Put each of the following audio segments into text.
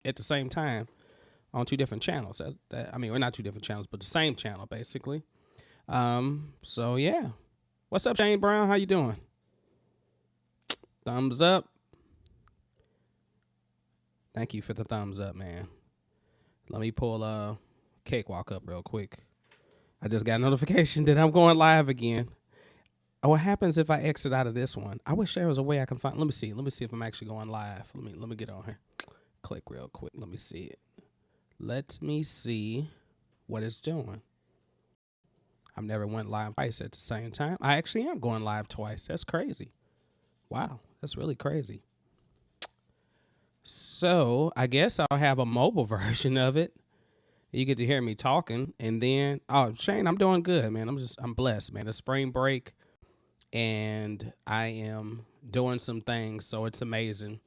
at the same time on two different channels. I mean, we're not two different channels, but the same channel basically. So yeah. What's up, Shane Brown? How you doing? Thumbs up. Thank you for the thumbs up, man. Let me pull Cakewalk up real quick. I just got a notification that I'm going live again. Oh, what happens if I exit out of this one? I wish there was a way I can find. Let me see. Let me see if I'm actually going live. Let me get on here. Click real quick. Let me see it. Let me see what it's doing. I've never went live twice at the same time. I actually am going live twice. That's crazy. Wow, that's really crazy. So I guess I'll have a mobile version of it. You get to hear me talking, and then Shane, I'm doing good, man. I'm blessed, man. It's spring break, and I am doing some things, so it's amazing.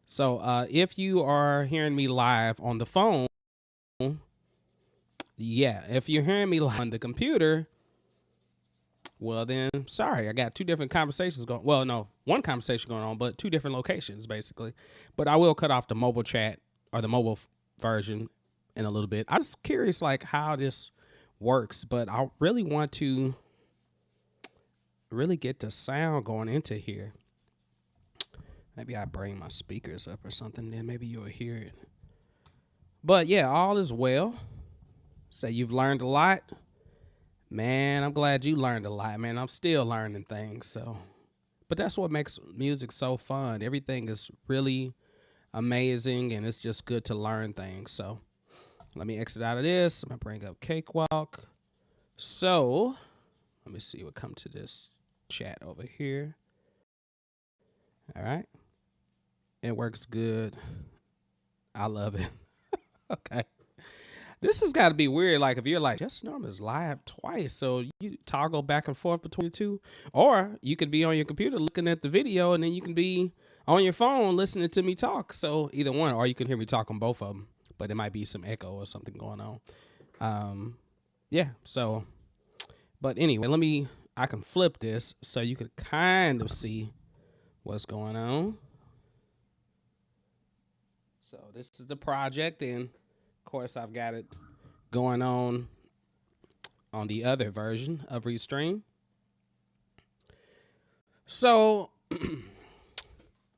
So if you are hearing me live on the phone, yeah, if you're hearing me live on the computer, well then, sorry, I got two different conversations going. Well, no, one conversation going on, but two different locations basically. But I will cut off the mobile chat or the mobile version in a little bit. I'm just curious like how this works, but I really want to really get the sound going into here. Maybe I bring my speakers up or something, then maybe you'll hear it. But yeah, all is well. Say you've learned a lot. Man, I'm glad you learned a lot, man. I'm still learning things, so. But that's what makes music so fun. Everything is really amazing, and it's just good to learn things. So let me exit out of this. I'm going to bring up Cakewalk. So let me see what comes to this chat over here. All right. It works good. I love it. Okay. This has got to be weird. Like if you're like, Just Norm is live twice. So you toggle back and forth between the two. Or you could be on your computer looking at the video, and then you can be on your phone listening to me talk. So either one, or you can hear me talk on both of them. But it might be some echo or something going on. Yeah. So, but anyway, I can flip this so you could kind of see what's going on. So this is the project, and of course I've got it going on the other version of Restream. So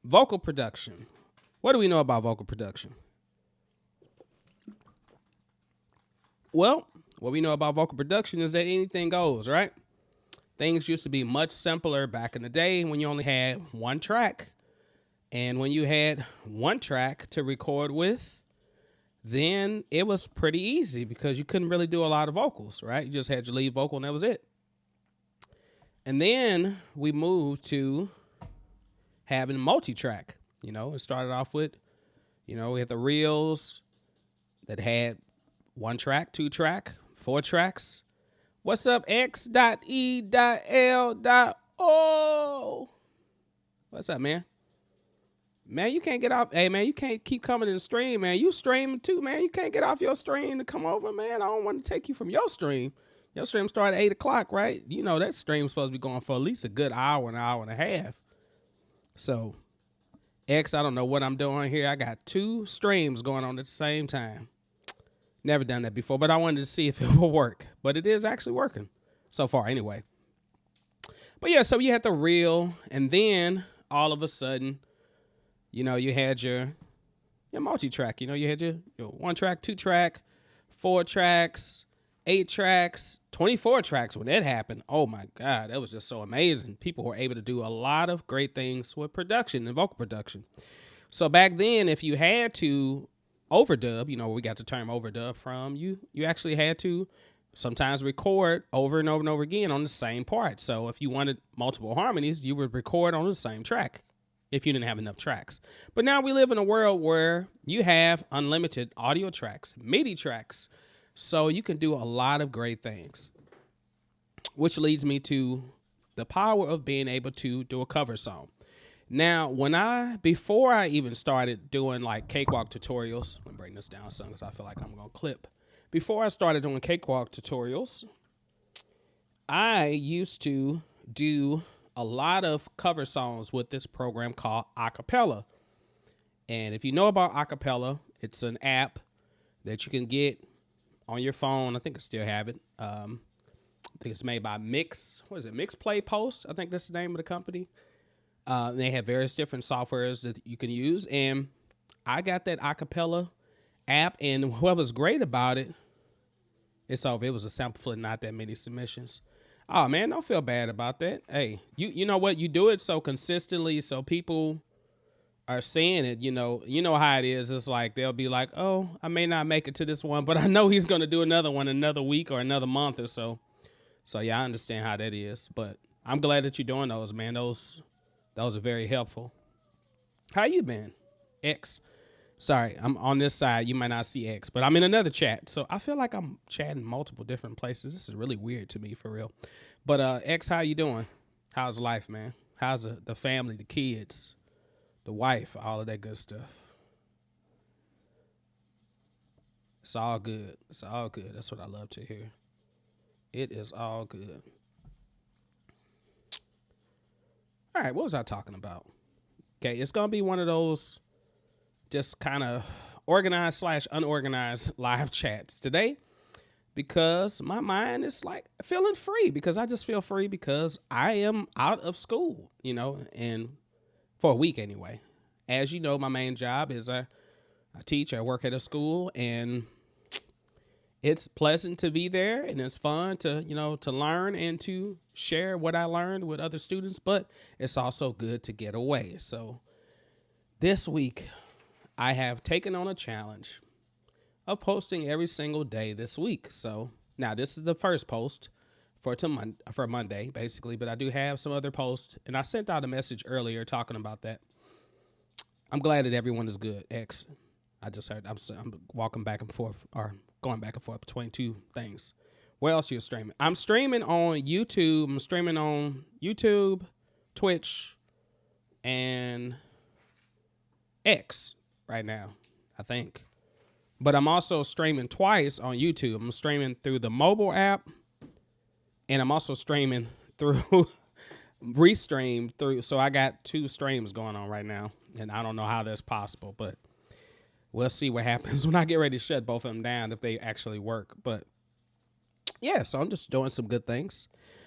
vocal production. What do we know about vocal production? Well, what we know about vocal production is that anything goes, right? Things used to be much simpler back in the day when you only had one track. And when you had one track to record with, then it was pretty easy because you couldn't really do a lot of vocals, right? You just had your lead vocal and that was it. And then we moved to having multi-track. It started off with, we had the reels that had one track, two track, four tracks. What's up, X.E.L.O? What's up, man? Man, you can't get off. Hey, man, you can't keep coming in the stream, man. You streaming too, man. You can't get off your stream to come over, man. I don't want to take you from your stream. Your stream started at 8 o'clock, right? You know that stream's supposed to be going for at least a good hour, an hour and a half. So, X, I don't know what I'm doing here. I got two streams going on at the same time. Never done that before, but I wanted to see if it will work. But it is actually working so far anyway. But yeah, so you had the reel, and then all of a sudden, you had your multi-track. You had your one track, two track, four tracks, 8 tracks, 24 tracks. When that happened, oh my God, that was just so amazing. People were able to do a lot of great things with production and vocal production. So back then, if you had to overdub, we got the term overdub from, you actually had to sometimes record over and over and over again on the same part. So if you wanted multiple harmonies, you would record on the same track if you didn't have enough tracks. But now we live in a world where you have unlimited audio tracks, MIDI tracks. So you can do a lot of great things, which leads me to the power of being able to do a cover song. Now, before I even started doing like Cakewalk tutorials, let me bring this down some because I feel like I'm going to clip. Before I started doing Cakewalk tutorials, I used to do a lot of cover songs with this program called Acapella. And if you know about Acapella, It's an app that you can get on your phone. I think I still have it. I think it's made by Mix Play Post. I think that's the name of the company. They have various different softwares that you can use. And I got that acapella app. And what was great about it, it was a sample for not that many submissions. Oh man, don't feel bad about that. Hey, you know what? You do it so consistently so people are seeing it. You know how it is. It's like they'll be like, oh, I may not make it to this one, but I know he's gonna do another one another week or another month or so. So yeah, I understand how that is. But I'm glad that you're doing those, man. Those are very helpful. How you been? X. Sorry, I'm on this side. You might not see X, but I'm in another chat. So I feel like I'm chatting multiple different places. This is really weird to me, for real. But X, how you doing? How's life, man? How's the family, the kids, the wife, all of that good stuff? It's all good. It's all good. That's what I love to hear. It is all good. All right, what was I talking about? Okay, it's going to be one of those just kind of organized / unorganized live chats today because my mind is like feeling free because I just feel free because I am out of school, and for a week anyway. As you know, my main job is I teach, I work at a school, and it's pleasant to be there and it's fun to learn and to share what I learned with other students, but it's also good to get away. So this week, I have taken on a challenge of posting every single day this week. So now this is the first post for Monday, basically, but I do have some other posts, and I sent out a message earlier talking about that. I'm glad that everyone is good. X, I just heard I'm walking back and forth or going back and forth between two things. Where else are you streaming? I'm streaming on YouTube. I'm streaming on YouTube, Twitch, and X right now, I think. But I'm also streaming twice on YouTube. I'm streaming through the mobile app, and I'm also streaming through Restream through. So I got 2 streams going on right now, and I don't know how that's possible, but we'll see what happens when I get ready to shut both of them down if they actually work. But yeah, so I'm just doing some good things.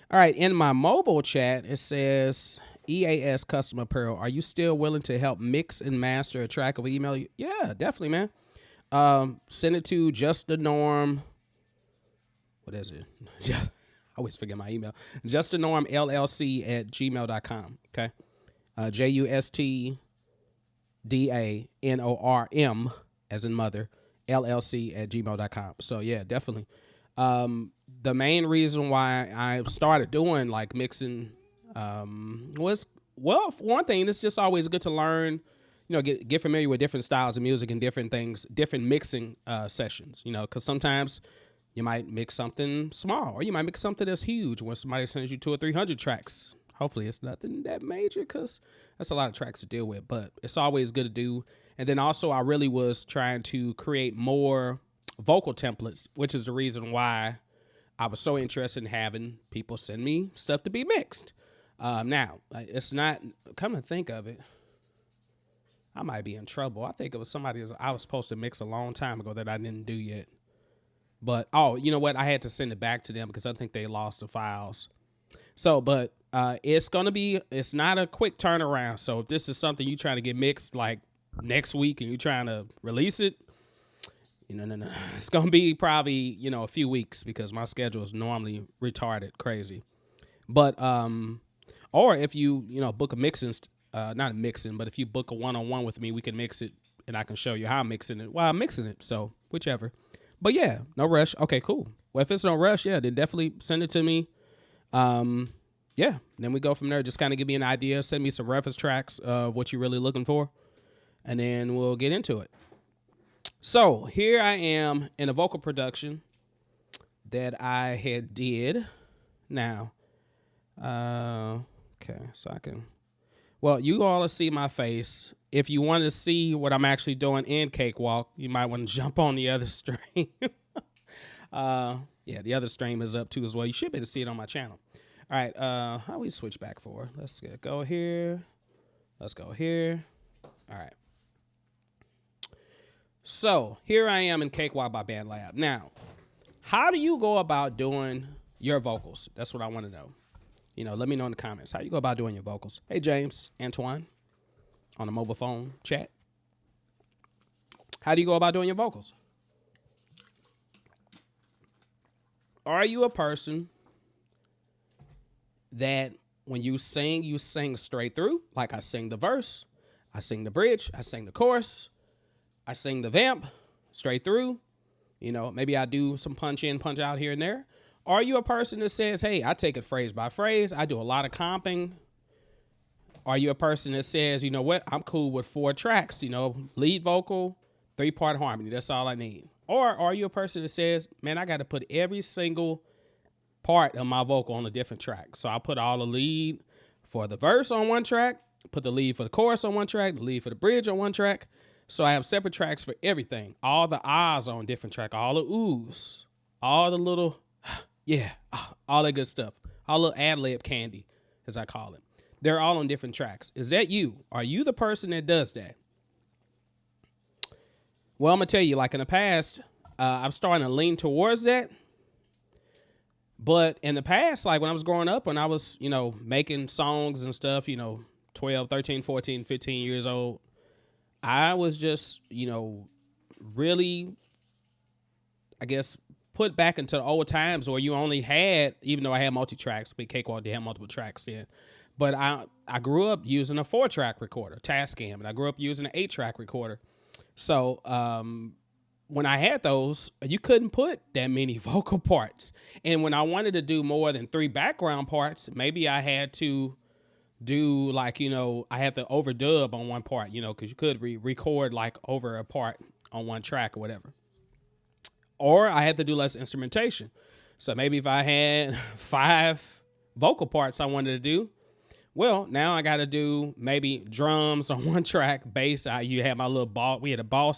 All right, in my mobile chat, it says EAS Custom Apparel. Are you still willing to help mix and master a track of email? Yeah, definitely, man. Send it to just the norm. What is it? I always forget my email. Just the norm LLC at gmail.com. Okay. JUSTDANORM as in mother LLC at gmail.com. So yeah, definitely. The main reason why I started doing like mixing was, well, for one thing, it's just always good to learn, get familiar with different styles of music and different things, different mixing sessions, because sometimes you might mix something small or you might mix something that's huge when somebody sends you 200 or 300 tracks. Hopefully it's nothing that major because that's a lot of tracks to deal with, but it's always good to do. And then also I really was trying to create more vocal templates, which is the reason why I was so interested in having people send me stuff to be mixed. Now, it's not, come to think of it, I might be in trouble. I think it was somebody I was supposed to mix a long time ago that I didn't do yet. But, oh, you know what? I had to send it back to them because I think they lost the files. So, but it's not a quick turnaround. So if this is something you're trying to get mixed like next week and you're trying to release it, no. It's going to be probably, a few weeks because my schedule is normally retarded crazy. But, or if you, book a mixing, not a mixing, but if you book a one-on-one with me, we can mix it and I can show you how I'm mixing it while I'm mixing it. So whichever. But yeah, no rush. Okay, cool. Well, if it's no rush, yeah, then definitely send it to me. Yeah, then we go from there. Just kind of give me an idea. Send me some reference tracks of what you're really looking for. And then we'll get into it. So here I am in a vocal production that I had did. Now, okay, so I can, well, you all will see my face. If you want to see what I'm actually doing in Cakewalk, you might want to jump on the other stream. Yeah, the other stream is up too as well. You should be able to see it on my channel. All right, how do we switch back for? Let's go here. Let's go here. All right. So here I am in Cakewalk by Bandlab. Now, how do you go about doing your vocals? That's what I want to know. Let me know in the comments. How you go about doing your vocals? Hey, James, Antoine, on the mobile phone chat. How do you go about doing your vocals? Are you a person that when you sing straight through? Like I sing the verse, I sing the bridge, I sing the chorus, I sing the vamp straight through. Maybe I do some punch in, punch out here and there. Are you a person that says, hey, I take it phrase by phrase, I do a lot of comping? Are you a person that says, you know what, I'm cool with 4 tracks, lead vocal, 3-part harmony, that's all I need? Or are you a person that says, man, I got to put every single part of my vocal on a different track? So I put all the lead for the verse on one track, put the lead for the chorus on one track, the lead for the bridge on one track. So I have separate tracks for everything. All the ahs on different track, all the oohs, all the little, yeah, all that good stuff. All the ad-lib candy, as I call it. They're all on different tracks. Is that you? Are you the person that does that? Well, I'm going to tell you, like in the past, I'm starting to lean towards that. But in the past, like when I was growing up, when I was, making songs and stuff, 12, 13, 14, 15 years old, I was just, really, I guess, put back into the old times where you only had, even though I had multi-tracks, but Cakewalk did have multiple tracks then. But I grew up using a 4-track recorder, Tascam, and I grew up using an 8-track recorder. So when I had those, you couldn't put that many vocal parts. And when I wanted to do more than 3 background parts, maybe I had to do like, I had to overdub on one part, because you could record like over a part on one track or whatever. Or I had to do less instrumentation. So maybe if I had 5 vocal parts I wanted to do, well, now I got to do maybe drums on one track, bass. You had my little boss. We had a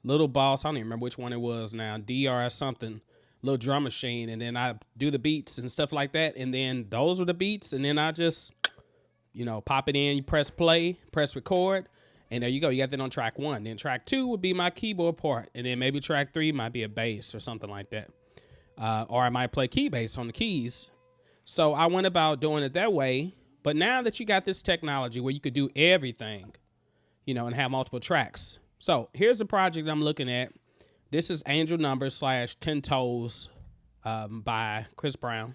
little boss. I don't even remember which one it was now, DR or something, little drum machine. And then I do the beats and stuff like that. And then those were the beats. And then I just, pop it in, you press play, press record. And there you go. You got that on track 1. Then track 2 would be my keyboard part. And then maybe track 3 might be a bass or something like that. Or I might play key bass on the keys. So I went about doing it that way. But now that you got this technology where you could do everything, and have multiple tracks. So here's the project I'm looking at. This is Angel Numbers / 10 Toes by Chris Brown.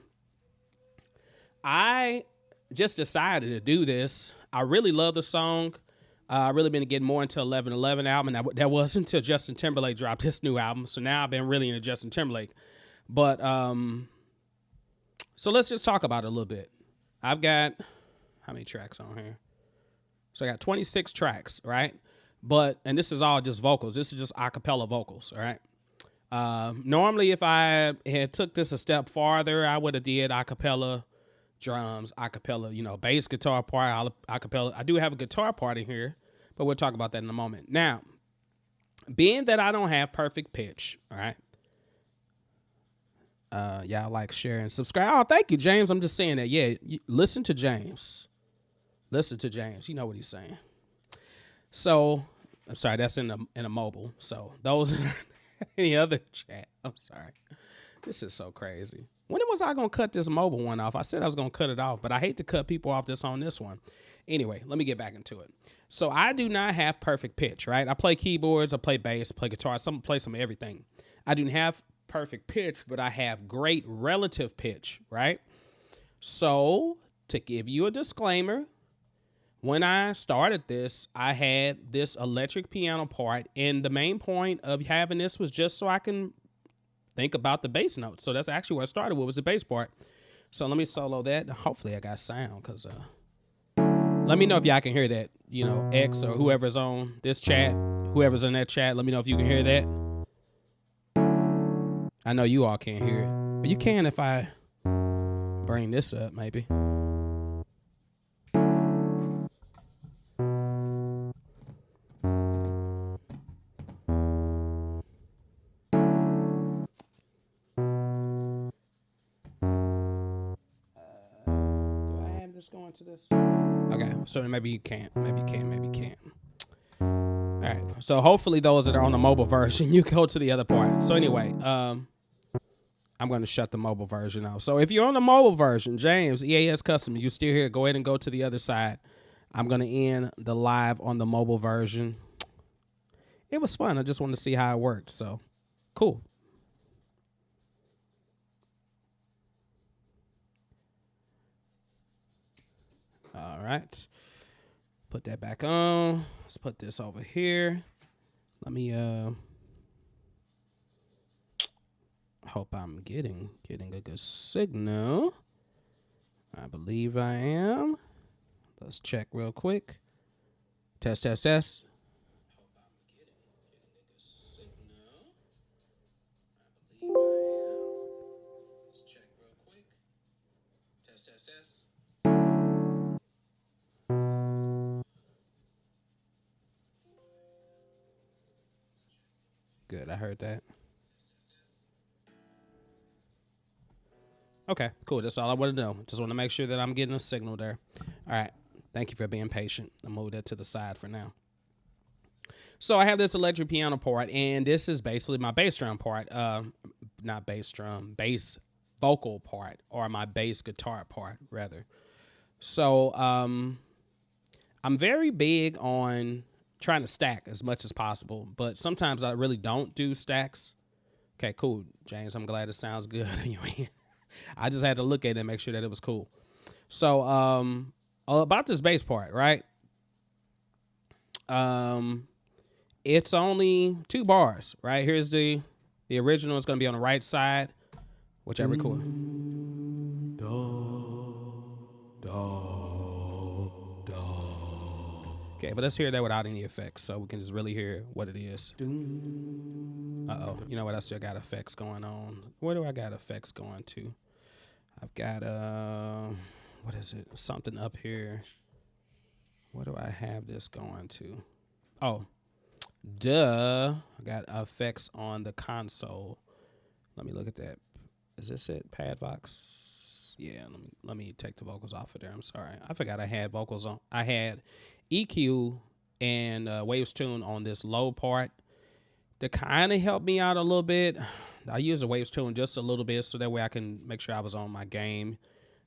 I just decided to do this. I really love the song. I've really been getting more into 11:11 album. That wasn't until Justin Timberlake dropped his new album. So now I've been really into Justin Timberlake. But so let's just talk about it a little bit. I've got, how many tracks on here? So I got 26 tracks, right? And this is all just vocals. This is just a cappella vocals, all right? Normally, if I had took this a step farther, I would have did a cappella drums, a cappella, bass guitar part, a cappella. I do have a guitar part in here, but we'll talk about that in a moment. Now, being that I don't have perfect pitch, all right? Y'all like, share, and subscribe. Oh, thank you, James. I'm just saying that. Yeah, listen to James. Listen to James. You know what he's saying. So, I'm sorry, that's in a mobile. So, those are any other chat. I'm sorry. This is so crazy. When was I going to cut this mobile one off? I said I was going to cut it off, but I hate to cut people off this on this one. Anyway, let me get back into it. So, I do not have perfect pitch, right? I play keyboards, I play bass, play guitar, play some of everything. I do not have perfect pitch, but I have great relative pitch, right? So, to give you a disclaimer, when I started this, I had this electric piano part, and the main point of having this was just so I can think about the bass notes. So that's actually where I started with, was the bass part. So let me solo that. Hopefully I got sound, because let me know if y'all can hear that, X or whoever's on this chat, whoever's in that chat, let me know if you can hear that. I know you all can't hear it, but you can if I bring this up, maybe. Do I have this going to this? Okay, so maybe you can't. Maybe you can, maybe you can't. All All right. So hopefully those that are on the mobile version, you go to the other part. So anyway, I'm going to shut the mobile version off. So if you're on the mobile version, James, EAS Custom, you still here, go ahead and go to the other side. I'm going to end the live on the mobile version. It was fun. I just wanted to see how it worked. So cool. All right. Put that back on. Let's put this over here. Let me hope I'm getting a good signal. I believe I am. Let's check real quick. Test, test, test. Hope I'm getting a good signal. I believe I am. Let's check real quick. Test, test, test. Good, I heard that. Okay, cool. That's all I want to know. Just want to make sure that I'm getting a signal there. All right. Thank you for being patient. I'll move that to the side for now. So I have this electric piano part, and this is basically my bass drum part. Not bass drum, bass vocal part, or my bass guitar part, rather. So I'm very big on trying to stack as much as possible, but sometimes I really don't do stacks. Okay, cool, James. I'm glad it sounds good on your end. I just had to look at it and make sure that it was cool. So about this bass part, right? It's only 2 bars, right? Here's the original is going to be on the right side, which I record. Okay, but let's hear that without any effects, so we can just really hear what it is. Uh-oh. You know what? I still got effects going on. Where do I got effects going to? I've got, what is it? Something up here. Where do I have this going to? Oh, duh. I got effects on the console. Let me look at that. Is this it? Padvox? Yeah, let me take the vocals off of there. I'm sorry. I forgot I had vocals on. I had EQ and Waves Tune on this low part to kind of help me out a little bit. I use the Waves Tune just a little bit so that way I can make sure I was on my game.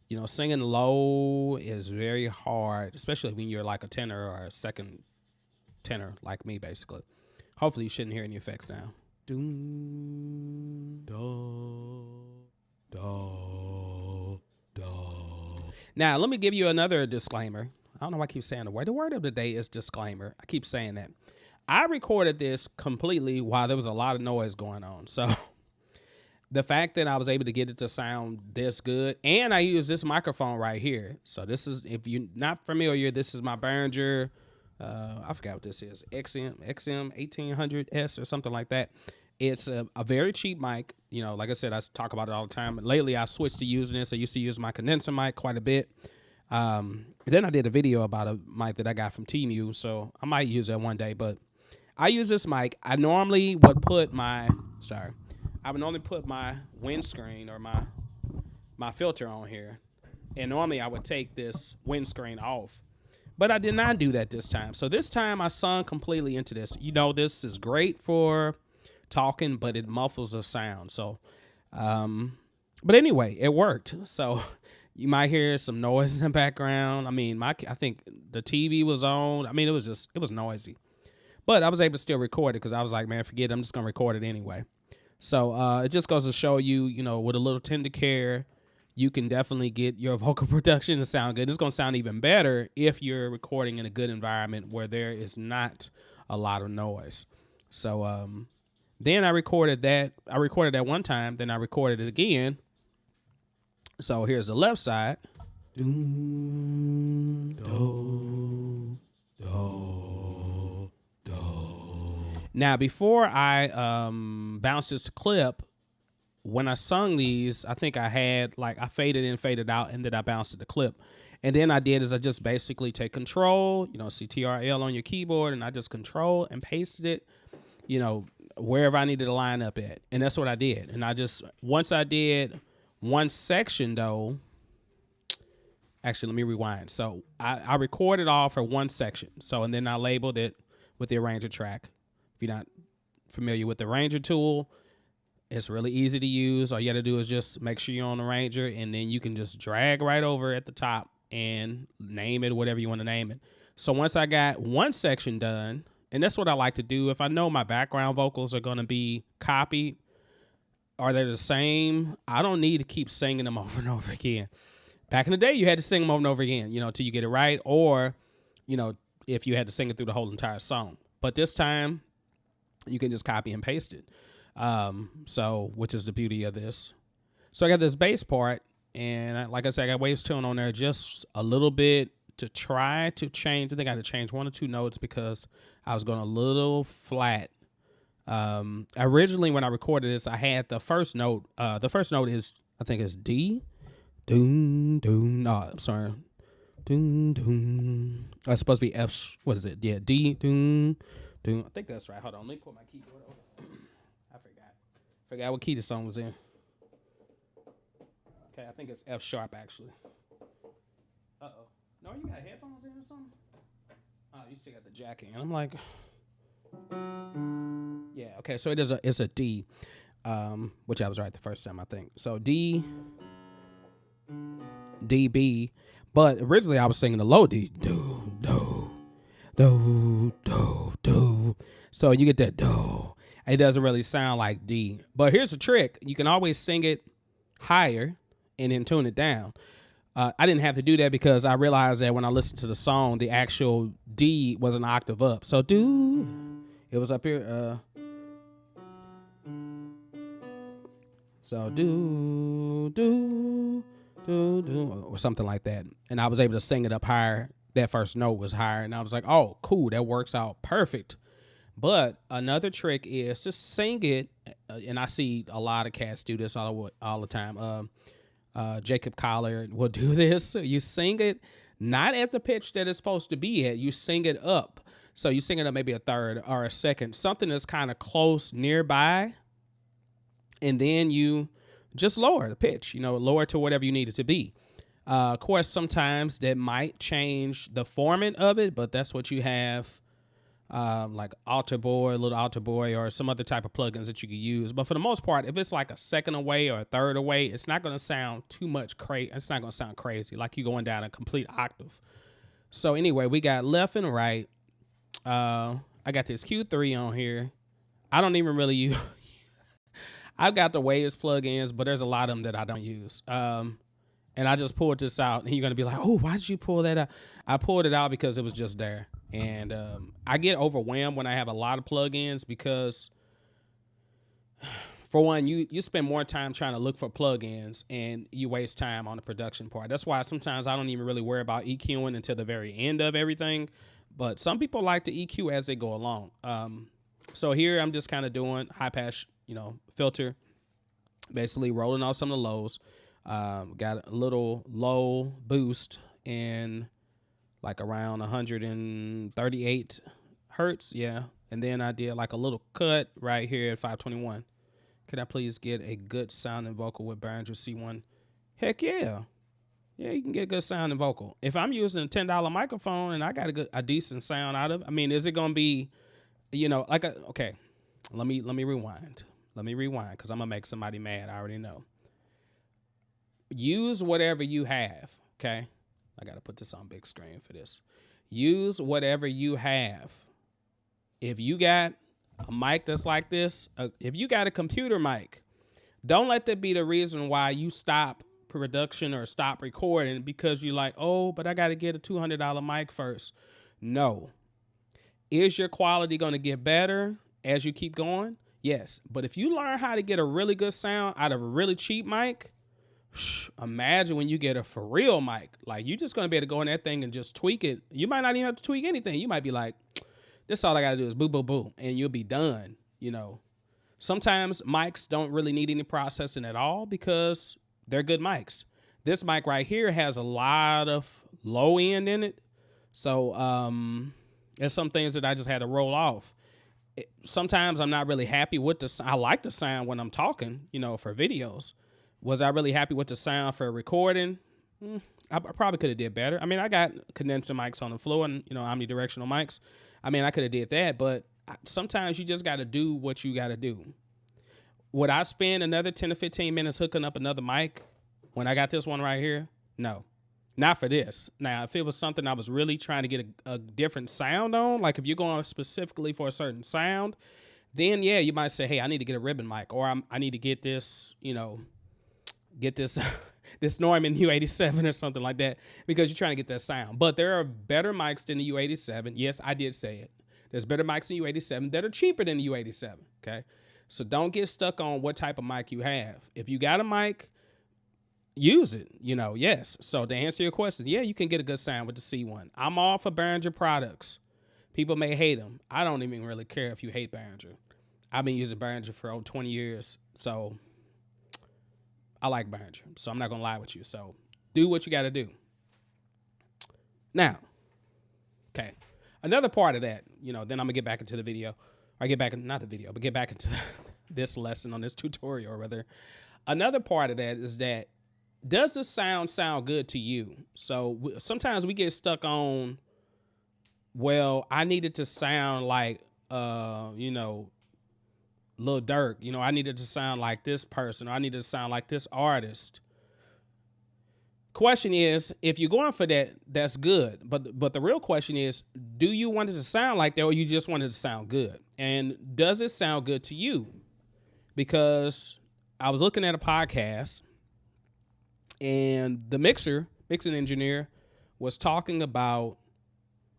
You know, singing low is very hard, especially when you're like a tenor or a second tenor like me, basically. Hopefully you shouldn't hear any effects now. Doom, do, do, do. Now, let me give you another disclaimer. I don't know why I keep saying the word. The word of the day is disclaimer. I keep saying that. I recorded this completely while there was a lot of noise going on. So the fact that I was able to get it to sound this good, and I use this microphone right here. So this is, if you're not familiar, this is my Behringer, I forgot what this is, XM 1800S or something like that. It's a very cheap mic. You know, like I said, I talk about it all the time. Lately, I switched to using this. I used to use my condenser mic quite a bit. Then I did a video about a mic that I got from Temu, so I might use that one day. But I use this mic. I normally would put my, I would normally put my windscreen or my filter on here. And normally I would take this windscreen off. But I did not do that this time. So this time I sung completely into this. You know, this is great for talking, but it muffles the sound. So, but anyway, it worked. So you might hear some noise in the background. I mean, I think the TV was on. I mean, it was noisy. But I was able to still record it because I was like, man, forget it. I'm just going to record it anyway. So it just goes to show you, you know, with a little tender care, you can definitely get your vocal production to sound good. It's going to sound even better if you're recording in a good environment where there is not a lot of noise. So then I recorded that. I recorded that one time. Then I recorded it again. So here's the left side. Doom, do, do, do. Now, before I bounced this to clip, when I sung these, I think I had, like, I faded in, faded out, and then I bounced it to clip. And then I did is I just basically take control, you know, CTRL on your keyboard, and I just control and pasted it, you know, wherever I needed to line up at. And that's what I did. And I just, once I did one section, though, actually, let me rewind. So I recorded all for one section. So, and then I labeled it with the arranger track. If you're not familiar with the arranger tool, it's really easy to use. All you got to do is just make sure you're on the arranger, and then you can just drag right over at the top and name it whatever you want to name it. So once I got one section done, and that's what I like to do, if I know my background vocals are going to be copied, are they the same, I don't need to keep singing them over and over again. Back in the day, you had to sing them over and over again, you know, until you get it right, or, you know, if you had to sing it through the whole entire song. But this time, you can just copy and paste it. So, which is the beauty of this. So I got this bass part, and like I said, I got waves tune on there just a little bit to try to change. I think I had to change 1 or 2 notes because I was going a little flat. Originally when I recorded this, I had the first note. The first note is, I think it's D. Doom, doom. No, I'm sorry. Doom, doom. It's supposed to be F. What is it? Yeah, D, doom, doom. I think that's right. Hold on. Let me put my keyboard over. Forgot what key the song was in. Okay, I think it's F sharp actually. Uh-oh. No, you got headphones in or something? Oh, you still got the jack in. I'm like, yeah, okay, so it's a D, which I was right the first time, I think. So D, B, but originally I was singing the low D. Do, do, do, do, do. So you get that do. It doesn't really sound like D. But here's the trick. You can always sing it higher and then tune it down. I didn't have to do that because I realized that when I listened to the song, the actual D was an octave up. So do, it was up here. So do, do, do, do, or something like that. And I was able to sing it up higher. That first note was higher. And I was like, oh, cool. That works out perfect. But another trick is to sing it, and I see a lot of cats do this all the time. Jacob Collier will do this. You sing it not at the pitch that it's supposed to be at. You sing it up. So you sing it up maybe a third or a second, something that's kind of close nearby, and then you just lower the pitch, you know, lower to whatever you need it to be. Of course, sometimes that might change the format of it, but that's what you have. Like little altar boy, or some other type of plugins that you could use. But for the most part, if it's like a second away or a third away, it's not going to sound too much crazy. It's not going to sound crazy, like you going down a complete octave. So anyway, we got left and right. I got this Q3 on here. I don't even really use. I've got the Waves plugins, but there's a lot of them that I don't use. And I just pulled this out, and you're going to be like, oh, why did you pull that out? I pulled it out because it was just there. And I get overwhelmed when I have a lot of plugins because, for one, you spend more time trying to look for plugins, and you waste time on the production part. That's why sometimes I don't even really worry about EQing until the very end of everything. But some people like to EQ as they go along. So here I'm just kind of doing high pass, filter, basically rolling off some of the lows. Got a little low boost in like around 138 hertz. Yeah. And then I did like a little cut right here at 521. Could I please get a good sounding vocal with Behringer C1? Heck yeah. Yeah, you can get a good sounding vocal. If I'm using a $10 microphone and I got a decent sound out of it, I mean, is it going to be, okay, let me rewind. Let me rewind because I'm going to make somebody mad. I already know. Use whatever you have, okay? I got to put this on big screen for this. Use whatever you have. If you got a mic that's like this, if you got a computer mic, don't let that be the reason why you stop production or stop recording because you're like, oh, but I got to get a $200 mic first. No. Is your quality going to get better as you keep going? Yes. But if you learn how to get a really good sound out of a really cheap mic, imagine when you get a for real mic. Like, you're just going to be able to go in that thing and just tweak it. You might not even have to tweak anything. You might be like, this all I got to do is boo, boo, boo, and you'll be done. Sometimes mics don't really need any processing at all because they're good mics. This mic right here has a lot of low end in it. So there's some things that I just had to roll off. Sometimes I'm not really happy with I like the sound when I'm talking, for videos. Was I really happy with the sound for recording? I probably could have did better. I mean, I got condenser mics on the floor and, omnidirectional mics. I mean, I could have did that, but sometimes you just got to do what you got to do. Would I spend another 10 to 15 minutes hooking up another mic when I got this one right here? No, not for this. Now, if it was something I was really trying to get a different sound on, like if you're going specifically for a certain sound, then yeah, you might say, hey, I need to get a ribbon mic, or I need to get this, get this this Neumann U87 or something like that, because you're trying to get that sound. But there are better mics than the U87. Yes, I did say it. There's better mics than U87 that are cheaper than the U87, okay? So don't get stuck on what type of mic you have. If you got a mic, use it, yes. So to answer your question, yeah, you can get a good sound with the C1. I'm all for Behringer products. People may hate them. I don't even really care if you hate Behringer. I've been using Behringer for over 20 years, so I like Behringer. So I'm not going to lie with you. So do what you got to do. Now, okay, another part of that, then I'm going to get back into the video. Or get back, not the video, but get back into this lesson on this tutorial, or rather. Another part of that is that, does the sound good to you? So sometimes we get stuck on, well, I needed to sound like, Lil Durk, I needed to sound like this person, or I needed to sound like this artist. Question is, if you're going for that, that's good. But the real question is, do you want it to sound like that, or you just want it to sound good? And does it sound good to you? Because I was looking at a podcast, and the mixing engineer was talking about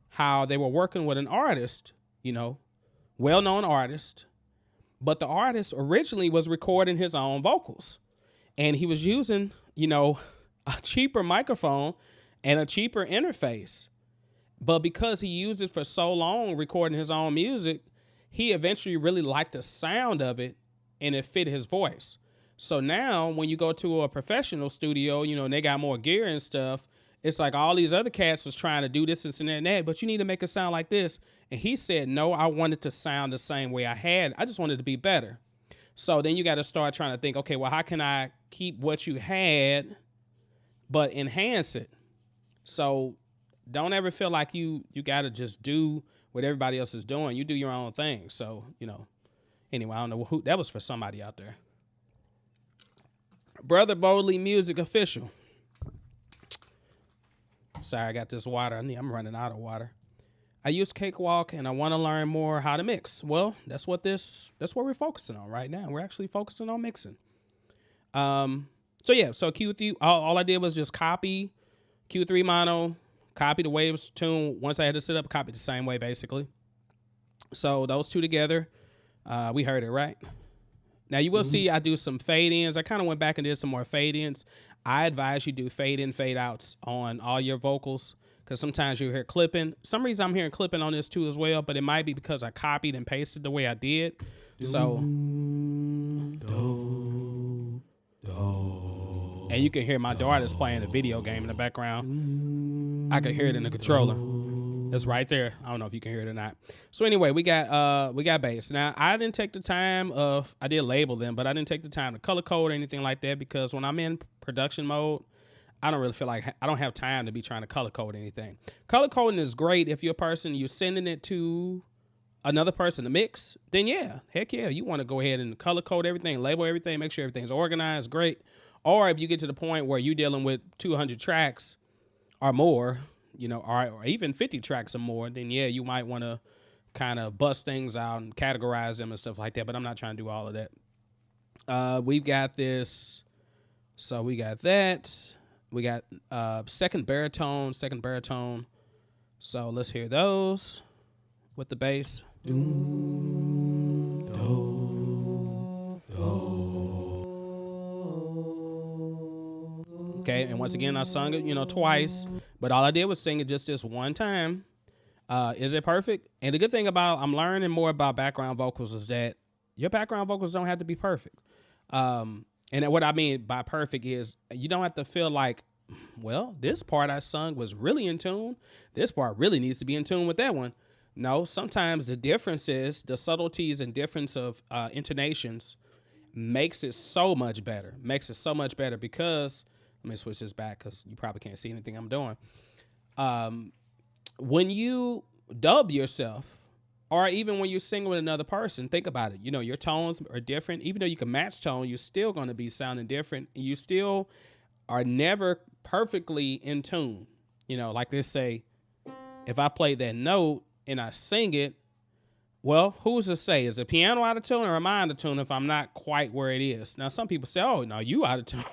how they were working with an artist, well-known artist, but the artist originally was recording his own vocals, and he was using, a cheaper microphone and a cheaper interface. But because he used it for so long recording his own music, he eventually really liked the sound of it, and it fit his voice. So now when you go to a professional studio, and they got more gear and stuff, it's like all these other cats was trying to do this and that, but you need to make it sound like this. And he said, no, I wanted to sound the same way I had. I just wanted to be better. So then you got to start trying to think, okay, well, how can I keep what you had, but enhance it? So don't ever feel like you got to just do what everybody else is doing. You do your own thing. So, anyway, I don't know who that was for, somebody out there. Brother Boldly Music Official. Sorry, I got this water. I'm running out of water. I use Cakewalk and I want to learn more how to mix. Well, that's what we're focusing on right now. We're actually focusing on mixing. So Q3, all I did was just copy Q3 mono, copy the waves tune. Once I had to set up, copy the same way basically. So those two together, we heard it, right? Now you will see I do some fade ins. I kind of went back and did some more fade ins. I advise you do fade in, fade outs on all your vocals, because sometimes you hear clipping. Some reason I'm hearing clipping on this too as well, but it might be because I copied and pasted the way I did. So, and you can hear my daughter's playing a video game in the background. I can hear it in the controller. It's right there. I don't know if you can hear it or not. So anyway, we got bass. Now I didn't take the time I did label them, but I didn't take the time to color code or anything like that, because when I'm in production mode, I don't really feel like I don't have time to be trying to color code anything. Color coding is great if you're sending it to another person to mix. Then yeah, heck yeah, you want to go ahead and color code everything, label everything, make sure everything's organized, great. Or if you get to the point where you're dealing with 200 tracks or more, or even 50 tracks or more, then yeah, you might want to kind of bust things out and categorize them and stuff like that. But I'm not trying to do all of that. We've got this. So we got that. We got second baritone. So let's hear those with the bass. Doom, do, do. Okay, and once again, I sung it, twice, but all I did was sing it just this one time. Is it perfect? And the good thing I'm learning more about background vocals is that your background vocals don't have to be perfect. And what I mean by perfect is you don't have to feel like, well, this part I sung was really in tune. This part really needs to be in tune with that one. No, sometimes the differences, the subtleties and difference of intonations makes it so much better. Because, let me switch this back because you probably can't see anything I'm doing. When you dub yourself, or even when you're singing with another person, think about it. You know, your tones are different. Even though you can match tone, you're still going to be sounding different. And you still are never perfectly in tune. You know, like they say, if I play that note and I sing it, well, who's to say? Is the piano out of tune or am I out of tune if I'm not quite where it is? Now, some people say, oh, no, you out of tune.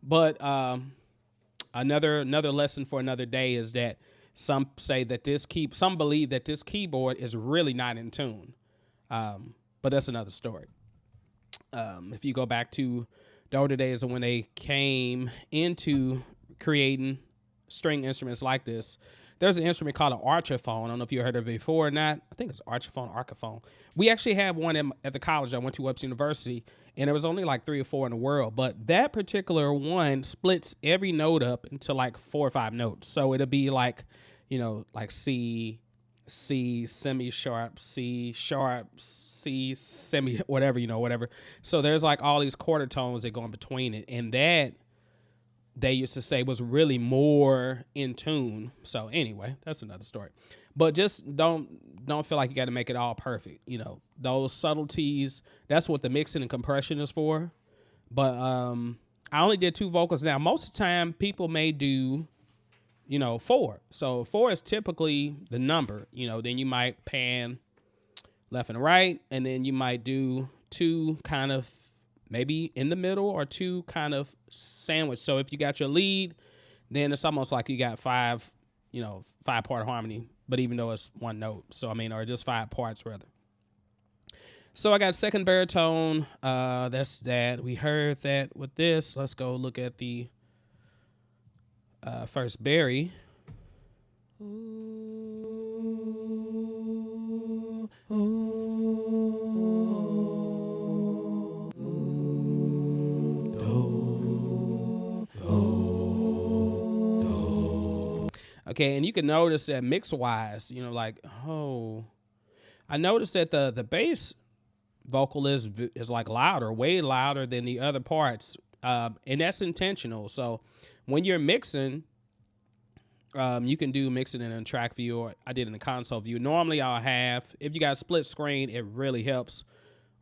But another lesson for another day is that some say that some believe that this keyboard is really not in tune. But that's another story. If you go back to the older days of when they came into creating string instruments like this, there's an instrument called an archiphone. I don't know if you heard of it before or not. I think it's archiphone. We actually have one at the college I went to, Webster University, and there was only like 3 or 4 in the world. But that particular one splits every note up into like 4 or 5 notes. So it'll be like, you know, like C, semi-sharp, C sharp, C semi, whatever, you know, whatever. So there's like all these quarter tones that go in between it. And that, they used to say, was really more in tune. So anyway, that's another story. But just don't feel like you got to make it all perfect. You know, those subtleties, that's what the mixing and compression is for. But I only did 2 vocals. Now, most of the time, people may do, you know, 4. So 4 is typically the number. You know, then you might pan left and right, and then you might do 2 kind of maybe in the middle, or 2 kind of sandwich. So if you got your lead, then it's almost like you got 5, you know, 5-part harmony, but even though it's 1 note. So, I mean, or just 5 parts rather. So I got second baritone. That's that. We heard that with this. Let's go look at the first bari. Okay, and you can notice that mix-wise, you know, like, oh, I noticed that the bass vocal is like louder, way louder than the other parts, and that's intentional. So when you're mixing, you can do mixing in a track view, or I did in the console view. Normally I'll have, if you got a split screen, it really helps,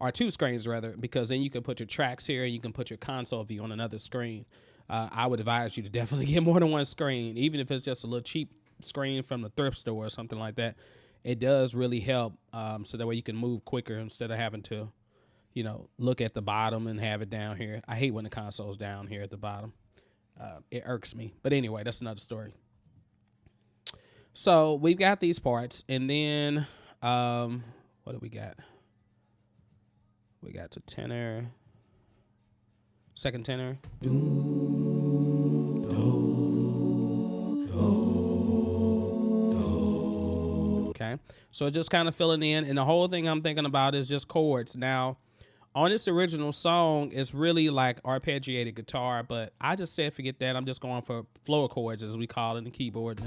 or 2 screens rather, because then you can put your tracks here and you can put your console view on another screen. I would advise you to definitely get more than 1 screen, even if it's just a little cheap screen from the thrift store or something like that. It does really help, so that way you can move quicker instead of having to, you know, look at the bottom and have it down here. I hate when the console's down here at the bottom. It irks me. But anyway, that's another story. So we've got these parts, and then what do we got? We got the tenor. Second tenor. Okay, so just kind of filling in, and the whole thing I'm thinking about is just chords. Now, on this original song, it's really like arpeggiated guitar, but I just said forget that. I'm just going for floor chords, as we call it in the keyboard.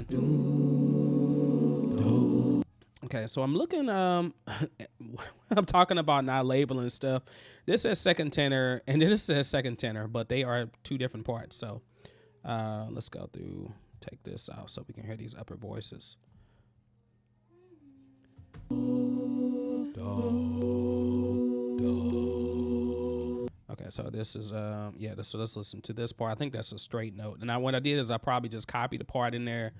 Okay, so I'm looking, I'm talking about not labeling stuff. This says second tenor, and this says second tenor, but they are 2 different parts. So let's go through, take this out so we can hear these upper voices. Okay, so this is, so let's listen to this part. I think that's a straight note. And what I did is I probably just copied the part in there.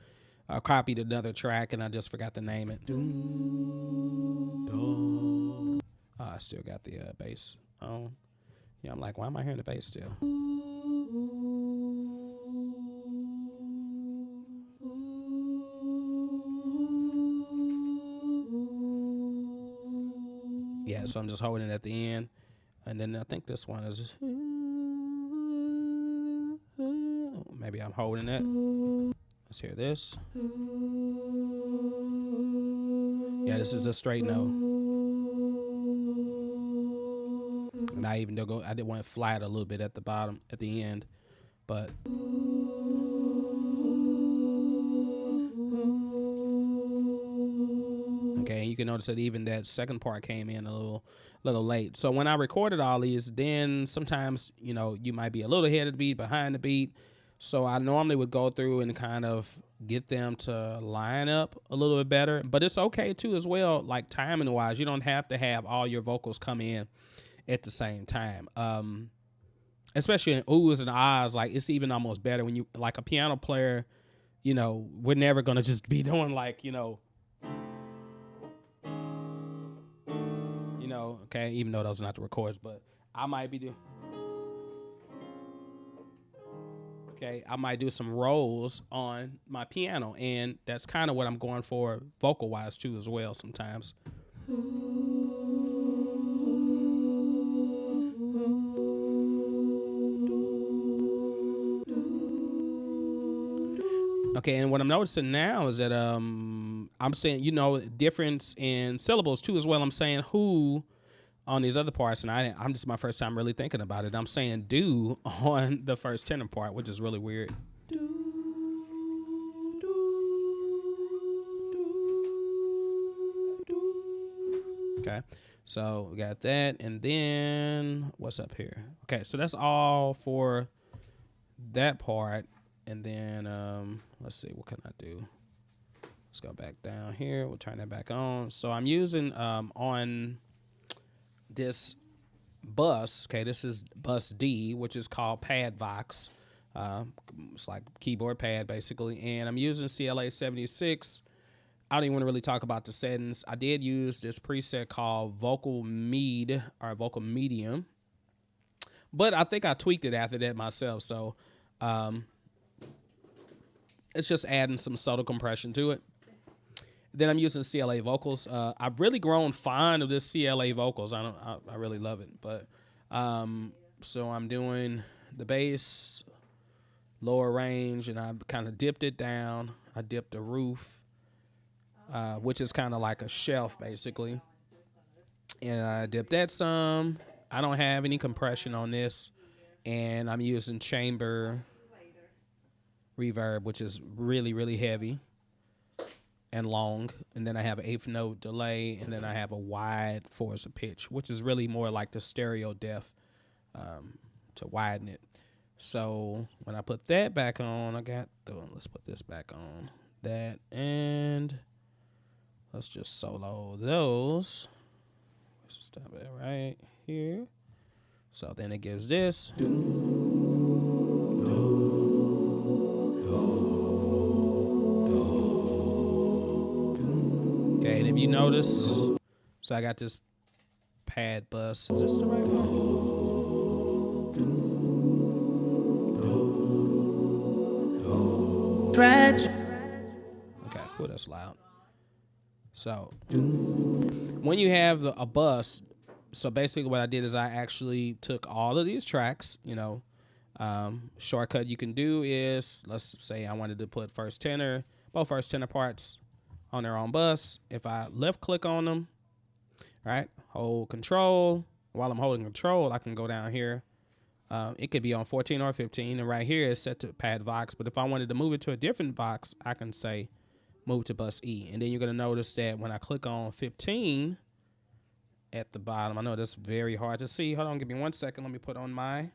I copied another track and I just forgot to name it. I still got the bass on. Yeah, I'm like, why am I hearing the bass still? Yeah, so I'm just holding it at the end. And then I think this one is, maybe I'm holding it. Let's hear this. Yeah, this is a straight note. And I did want it flat a little bit at the bottom, at the end, but. Okay, you can notice that even that second part came in a little late. So when I recorded all these, then sometimes, you know, you might be a little ahead of the beat, behind the beat. So I normally would go through and kind of get them to line up a little bit better. But it's okay too as well, like timing wise. You don't have to have all your vocals come in at the same time. Especially in oohs and ahs, like it's even almost better when you like a piano player, you know, we're never gonna just be doing like, okay, even though those are not the records, but I might be doing I might do some rolls on my piano, and that's kind of what I'm going for vocal wise too as well sometimes. Okay, and what I'm noticing now is that I'm saying, difference in syllables too as well. I'm saying who on these other parts, and I'm just my first time really thinking about it. I'm saying do on the first tenor part, which is really weird. Okay, so we got that, and then what's up here? Okay, so that's all for that part, and then let's see, what can I do? Let's go back down here. We'll turn that back on. So I'm using on this bus. Okay, this is bus D, which is called Pad Vox. It's like keyboard pad basically, and I'm using CLA 76. I don't even want to really talk about the settings. I did use this preset called Vocal Med or Vocal Medium, but I think I tweaked it after that myself. So it's just adding some subtle compression to it. Then I'm using CLA vocals. I've really grown fond of this CLA vocals. I really love it. But so I'm doing the bass, lower range, and I kind of dipped it down. I dipped the roof, which is kind of like a shelf basically, and I dipped that some. I don't have any compression on this, and I'm using chamber reverb, which is really, really heavy and long, and then I have an 8th note delay, and then I have a wide force of pitch, which is really more like the stereo depth to widen it. So when I put that back on, let's put this back on that, and let's just solo those. Let's just stop it right here. So then it gives this. Okay, and if you notice, so I got this pad bus. Is this the right one? Okay, well, that's loud. So when you have a bus, so basically what I did is I actually took all of these tracks, shortcut you can do is, let's say I wanted to put both first tenor parts on their own bus. If I left click on them, right, hold control. While I'm holding control, I can go down here. It could be on 14 or 15, and right here is set to pad Vox. But if I wanted to move it to a different Vox, I can say move to bus E. And then you're going to notice that when I click on 15 at the bottom, I know that's very hard to see. Hold on, give me 1 second. Let me put on my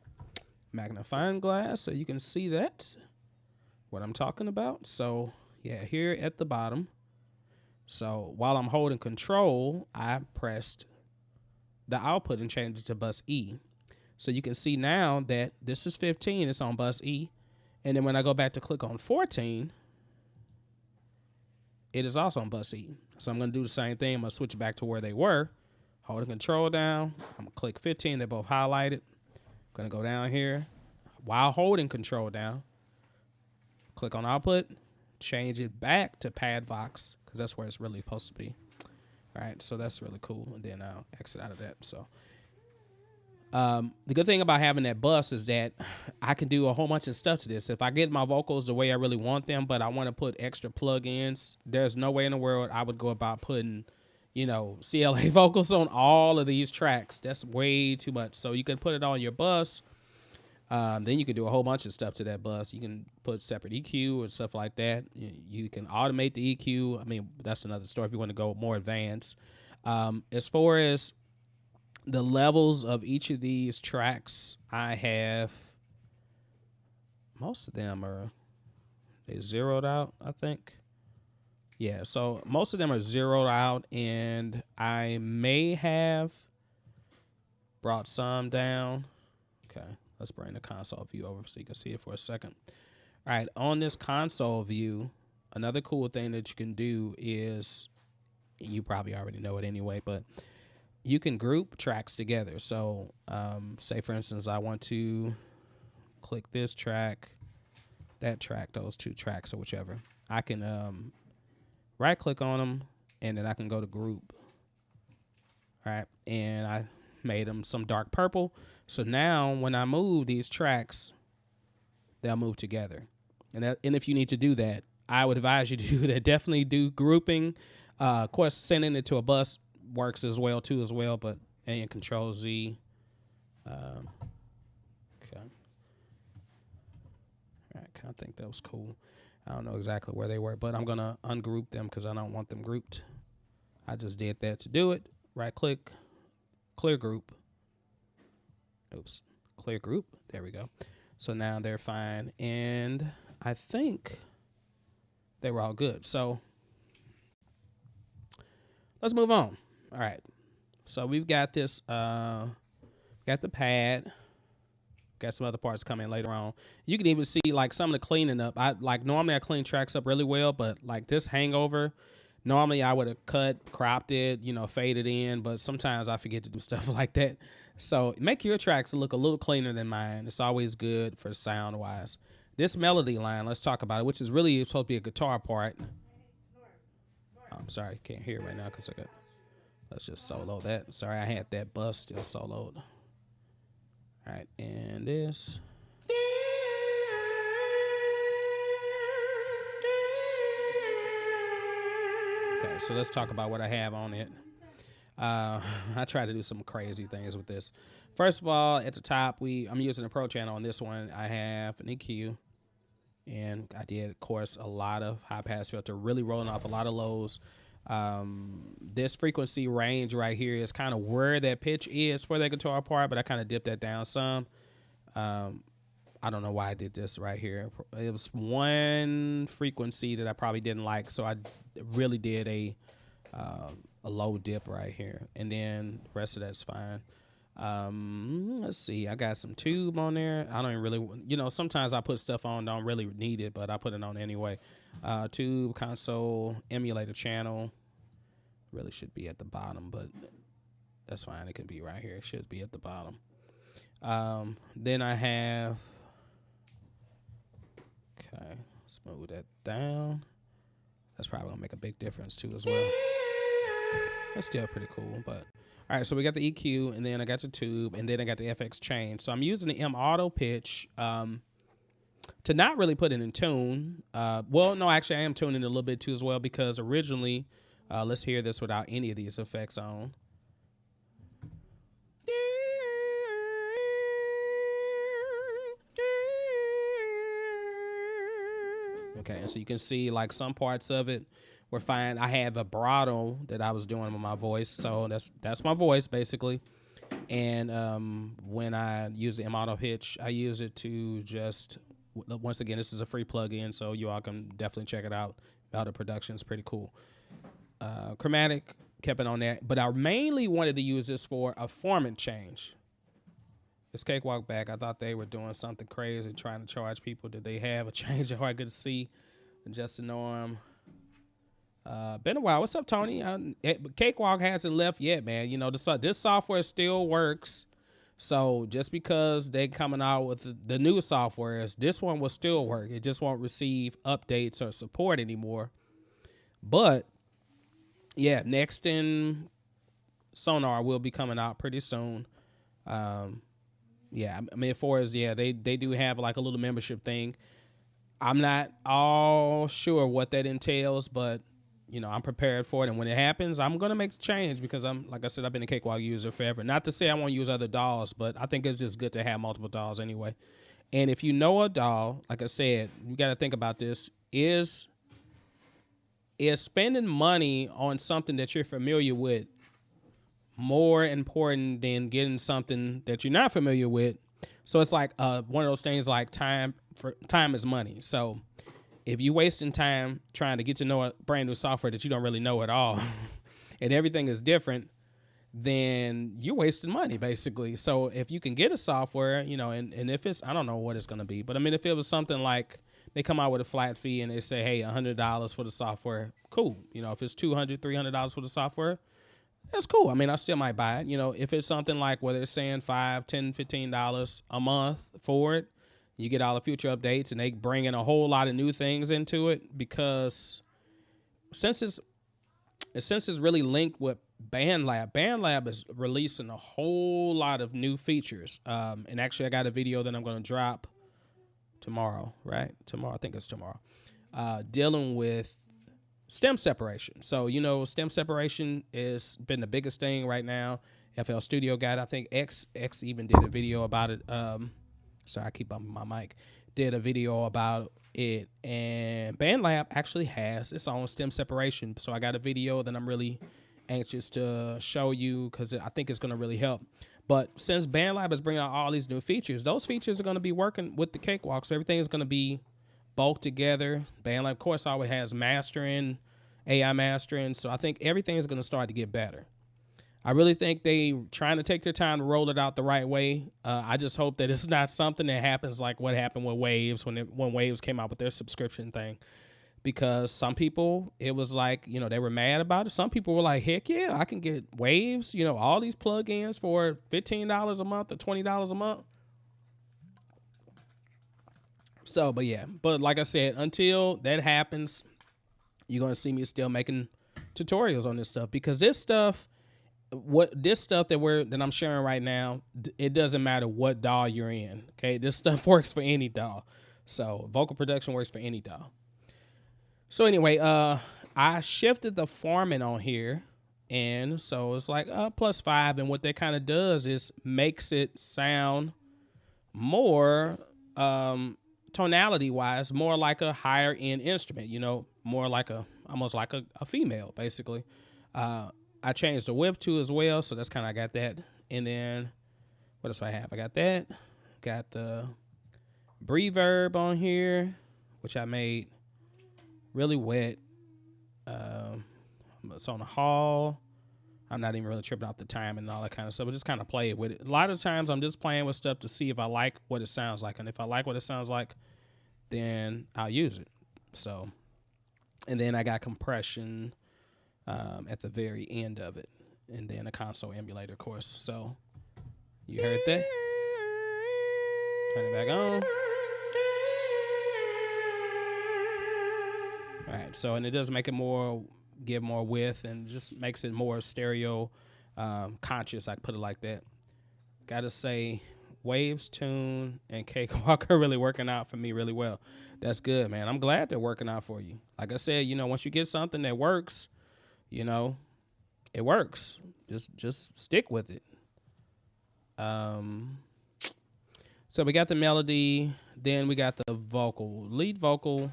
magnifying glass so you can see that, what I'm talking about. So yeah, here at the bottom. So while I'm holding control, I pressed the output and changed it to bus E. So you can see now that this is 15, it's on bus E. And then when I go back to click on 14, it is also on bus E. So I'm going to do the same thing. I'm going to switch back to where they were. Holding control down. I'm going to click 15. They're both highlighted. I'm going to go down here. While holding control down, click on output, change it back to pad Vox, because that's where it's really supposed to be. All right, so that's really cool. And then I'll exit out of that. So the good thing about having that bus is that I can do a whole bunch of stuff to this. If I get my vocals the way I really want them, but I want to put extra plugins, there's no way in the world I would go about putting, CLA vocals on all of these tracks. That's way too much. So you can put it on your bus. Then you can do a whole bunch of stuff to that bus. You can put separate EQ and stuff like that. You can automate the EQ. I mean, that's another story if you want to go more advanced. As far as the levels of each of these tracks, I have most of them are they zeroed out, I think. Yeah, so most of them are zeroed out, and I may have brought some down. Okay, let's bring the console view over so you can see it for a second. All right, on this console view, another cool thing that you can do is, you probably already know it anyway, but you can group tracks together. So say, for instance, I want to click this track, that track, those two tracks or whichever. I can right click on them, and then I can go to group. All right, and I made them some dark purple. So now when I move these tracks, they'll move together. And if you need to do that, I would advise you to do that. Definitely do grouping. Of course, sending it to a bus works as well, but and Control Z. Okay. All right, I think that was cool. I don't know exactly where they were, but I'm going to ungroup them because I don't want them grouped. I just did that to do it. Right click, clear group. Oops, clear group. There we go. So now they're fine. And I think they were all good. So let's move on. All right. So we've got this, got the pad. Got some other parts coming later on. You can even see like some of the cleaning up. Normally I clean tracks up really well, but like this hangover, normally I would have cut, cropped it, faded in, but sometimes I forget to do stuff like that. So make your tracks look a little cleaner than mine. It's always good for sound wise. This melody line, let's talk about it, which is really supposed to be a guitar part. Oh, I'm sorry, can't hear it right now because let's just solo that. Sorry, I had that bus still soloed. All right, and this. Okay, so let's talk about what I have on it. I try to do some crazy things with this. First of all, at the top, I'm using a Pro channel on this one. I have an EQ, and I did, of course, a lot of high pass filter, really rolling off a lot of lows. This frequency range right here is kind of where that pitch is for that guitar part, but I kind of dipped that down some. I don't know why I did this right here. It was one frequency that I probably didn't like, so I really did a low dip right here, and then the rest of that's fine. Let's see, I got some tube on there. I don't even really, sometimes I put stuff on, don't really need it, but I put it on anyway. Tube, console, emulator channel, really should be at the bottom, but that's fine. It can be right here. It should be at the bottom. Then I have, okay, let's move that down. That's probably gonna make a big difference too as well. That's still pretty cool, but all right, so we got the EQ, and then I got the tube, and then I got the FX change. So I'm using the M auto pitch to not really put it in tune. Well, no, actually I am tuning it a little bit too as well, because originally, let's hear this without any of these effects on. Okay, and so you can see like some parts of it were fine. I had vibrato that I was doing with my voice, so that's my voice basically. And when I use the M auto pitch, I use it to just, once again, this is a free plugin, so you all can definitely check it out. Auto production is pretty cool. Chromatic, kept it on there, but I mainly wanted to use this for a format change. This Cakewalk back, I thought they were doing something crazy, trying to charge people. Did they have a change? Oh, I could see just the norm. Been a while. What's up, Tony? Cakewalk hasn't left yet, man. This software still works. So just because they coming out with the new software, this one will still work. It just won't receive updates or support anymore. But yeah, Next in Sonar will be coming out pretty soon. Yeah, I mean, they do have like a little membership thing. I'm not all sure what that entails, but I'm prepared for it. And when it happens, I'm going to make the change, because like I said, I've been a Cakewalk user forever. Not to say I won't use other DAWs, but I think it's just good to have multiple DAWs anyway. And if you know a DAW, like I said, you got to think about this, is spending money on something that you're familiar with more important than getting something that you're not familiar with. So it's like one of those things like time time is money. So if you wasting time trying to get to know a brand new software that you don't really know at all, and everything is different, then you're wasting money basically. So if you can get a software, and if it's, I don't know what it's going to be, but I mean, if it was something like they come out with a flat fee and they say, hey, $100 for the software, cool. If it's $200, $300 for the software, that's cool. I mean, I still might buy it. If it's something like where they're saying $5, $10, $15 a month for it, you get all the future updates and they bring in a whole lot of new things into it, because since it's really linked with Bandlab is releasing a whole lot of new features. And actually I got a video that I'm going to drop tomorrow, right? I think it's tomorrow, dealing with stem separation. So, stem separation has been the biggest thing right now. FL Studio got it. I think X even did a video about it. Sorry, I keep bumping my mic. Did a video about it, and Bandlab actually has its own stem separation. So I got a video that I'm really anxious to show you, because I think it's going to really help. But since Bandlab is bringing out all these new features, those features are going to be working with the Cakewalk. So everything is going to be bulked together. Bandlab, of course, always has mastering, AI mastering. So I think everything is going to start to get better. I really think they trying to take their time to roll it out the right way. I just hope that it's not something that happens like what happened with Waves when Waves came out with their subscription thing. Because some people, it was like, they were mad about it. Some people were like, heck yeah, I can get Waves, all these plugins for $15 a month or $20 a month. So, but like I said, until that happens, you're going to see me still making tutorials on this stuff, because this stuff that I'm sharing right now, it doesn't matter what DAW you're in. Okay. This stuff works for any DAW. So vocal production works for any DAW. So anyway, I shifted the formant on here, and so it's like +5, and what that kind of does is makes it sound more tonality wise, more like a higher end instrument, more like almost like a female basically. I changed the whip too as well, so that's kind of, I got that. And then what else do I have? I got that. Got the reverb on here, which I made really wet. It's on the hall. I'm not even really tripping off the time and all that kind of stuff, but just kind of play with it. A lot of times I'm just playing with stuff to see if I like what it sounds like. And if I like what it sounds like, then I'll use it. So, and then I got compression at the very end of it. And then a console emulator, of course. So you heard that? Turn it back on. All right, so, and it does make it give more width, and just makes it more stereo conscious, I put it like that. Gotta say, Waves, Tune, and Cakewalk are really working out for me really well. That's good, man. I'm glad they're working out for you. Like I said, once you get something that works, it works. Just stick with it. So we got the melody, then we got the vocal, lead vocal.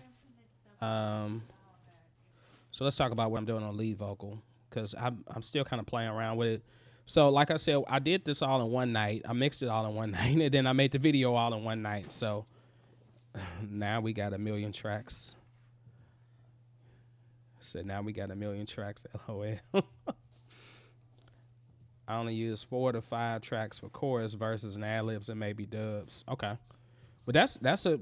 So let's talk about what I'm doing on lead vocal, because I'm still kind of playing around with it. So like I said, I did this all in one night. I mixed it all in one night, and then I made the video all in one night. So now we got 1 million tracks. So now we got 1 million tracks, LOL. I only use 4 to 5 tracks for chorus, verses, and ad-libs, and maybe dubs. Okay. But that's a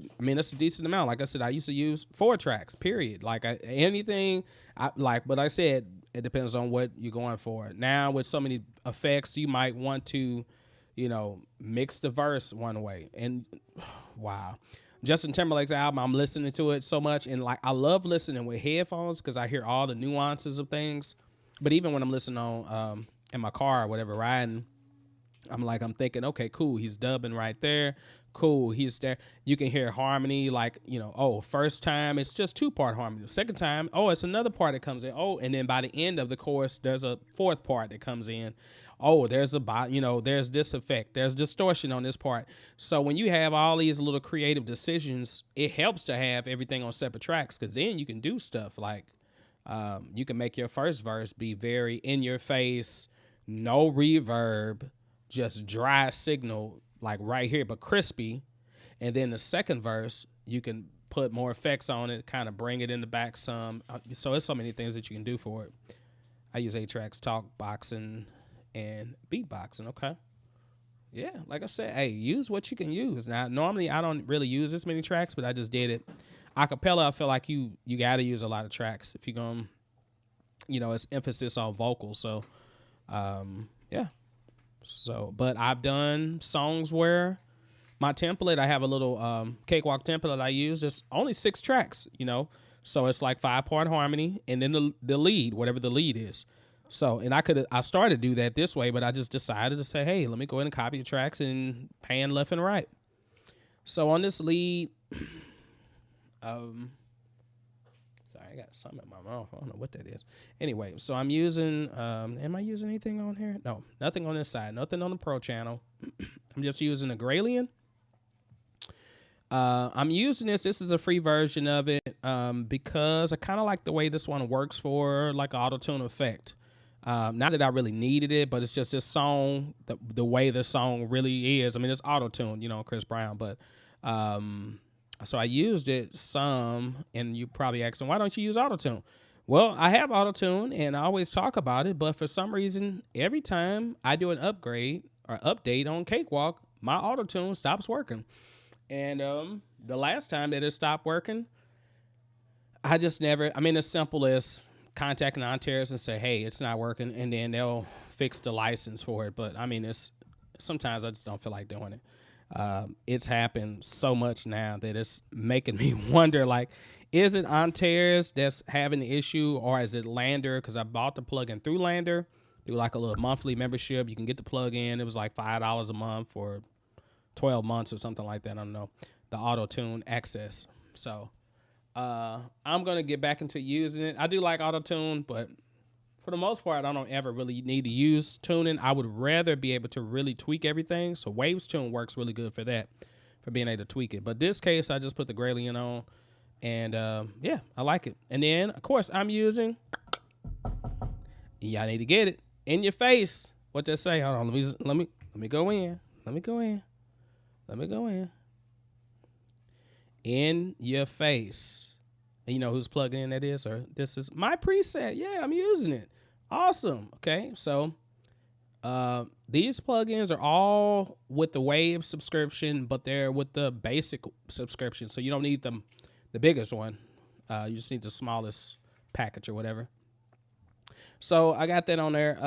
decent amount. Like I said, I used to use 4 tracks, period. Like anything, but I said, it depends on what you're going for. Now with so many effects, you might want to, mix the verse one way. And wow. Justin Timberlake's album, I'm listening to it so much. And I love listening with headphones, because I hear all the nuances of things. But even when I'm listening on, in my car or whatever, riding, I'm thinking, okay, cool. He's dubbing right there. Cool. He's there. You can hear harmony, first time it's just 2-part harmony. The second time, it's another part that comes in. And then by the end of the chorus, there's a 4th part that comes in. There's there's this effect. There's distortion on this part. So when you have all these little creative decisions, it helps to have everything on separate tracks, because then you can do stuff like you can make your first verse be very in your face, no reverb, just dry signal, like right here, but crispy. And then the second verse, you can put more effects on it, kind of bring it in the back some. So there's so many things that you can do for it. I use 8-tracks, talk, boxing, and beatboxing. Okay. Yeah, like I said, hey, use what you can use. Now, normally I don't really use this many tracks, but I just did it. Acapella, I feel like you got to use a lot of tracks if you're going to, it's emphasis on vocals. So, yeah. So, but I've done songs where my template, I have a little Cakewalk template I use. It's only 6 tracks, So it's like 5-part harmony and then the lead, whatever the lead is. So, and I started to do that this way, but I just decided to say, hey, let me go ahead and copy the tracks and pan left and right. So on this lead, sorry, I got something in my mouth. I don't know what that is. Anyway, so I'm using, am I using anything on here? No, nothing on this side, nothing on the Pro channel. I'm just using a Gralian. I'm using this. This is a free version of it because I kind of like the way this one works for like an auto-tune effect. Not that I really needed it, but it's just this song, the way the song really is. I mean, it's auto-tuned, Chris Brown, but so I used it some, and you probably asking, why don't you use auto-tune? Well, I have auto-tune, and I always talk about it, but for some reason, every time I do an upgrade or update on Cakewalk, my auto-tune stops working. And the last time that it stopped working, I just never, as simple as contacting Ontaris and say, hey, it's not working, and then they'll fix the license for it. But it's sometimes I just don't feel like doing it. It's happened so much now that it's making me wonder, like, is it Ontaris that's having the issue, or is it Lander? Because I bought the plugin through Lander, through like a little monthly membership. You can get the plugin. It was like $5 a month for 12 months or something like that. I don't know, the auto-tune access. So I'm going to get back into using it. I do like auto-tune, but for the most part, I don't ever really need to use tuning. I would rather be able to really tweak everything. So Waves Tune works really good for that, for being able to tweak it. But this case, I just put the Gralian on, and yeah, I like it. And then, of course, I'm using, y'all need to get it, In Your Face. What they say? Hold on, let me go in. Let me go in. Let me go in. In Your Face. And you know whose plugin that is? Or this is my preset. Yeah, I'm using it. Awesome. Okay, so these plugins are all with the Wave subscription, but they're with the basic subscription. So you don't need the biggest one. You just need the smallest package or whatever. So I got that on there.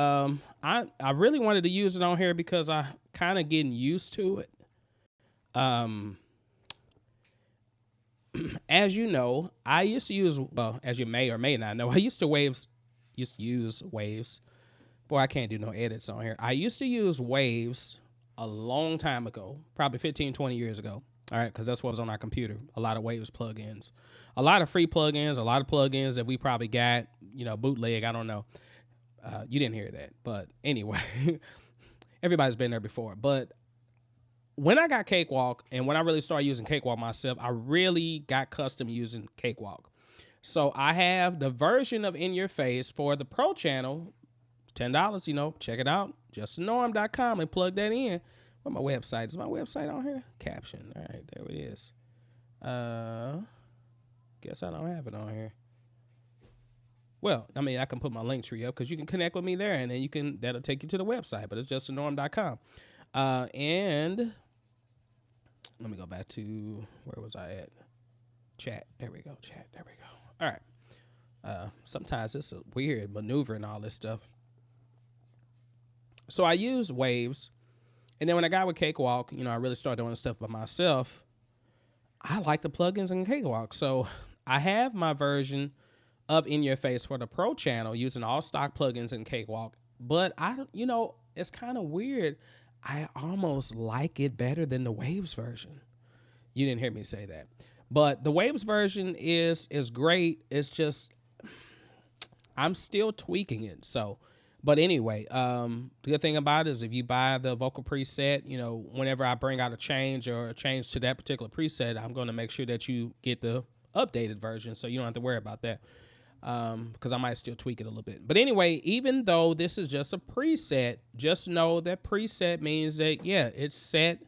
I really wanted to use it on here because I kind of getting used to it. As you know, I used to use, well, as you may or may not know, I used to use Waves. Boy, I can't do no edits on here. I used to use Waves a long time ago, probably 15, 20 years ago. All right, because that's what was on our computer. A lot of Waves plugins, a lot of free plugins, a lot of plugins that we probably got, bootleg. I don't know. You didn't hear that, but anyway, everybody's been there before. But when I got Cakewalk and when I really started using Cakewalk myself, I really got custom using Cakewalk. So I have the version of In Your Face for the Pro channel, $10, check it out, justthenorm.com, and plug that in. Where my website? Is my website on here? Caption. All right, there it is. Guess I don't have it on here. Well, I can put my link tree up because you can connect with me there, and then that'll take you to the website, but it's justthenorm.com. And let me go back to, where was I at? Chat. There we go. Chat. There we go. All right. Sometimes it's a weird maneuver and all this stuff. So I use Waves. And then when I got with Cakewalk, I really started doing stuff by myself. I like the plugins in Cakewalk. So I have my version of In Your Face for the Pro channel using all stock plugins in Cakewalk. But it's kind of weird. I almost like it better than the Waves version. You didn't hear me say that. But the Waves version is great. It's just, I'm still tweaking it. So, but anyway, the good thing about it is if you buy the vocal preset, whenever I bring out a change or a change to that particular preset, I'm going to make sure that you get the updated version. So you don't have to worry about that. Because I might still tweak it a little bit. But anyway, even though this is just a preset, just know that preset means that, yeah, it's set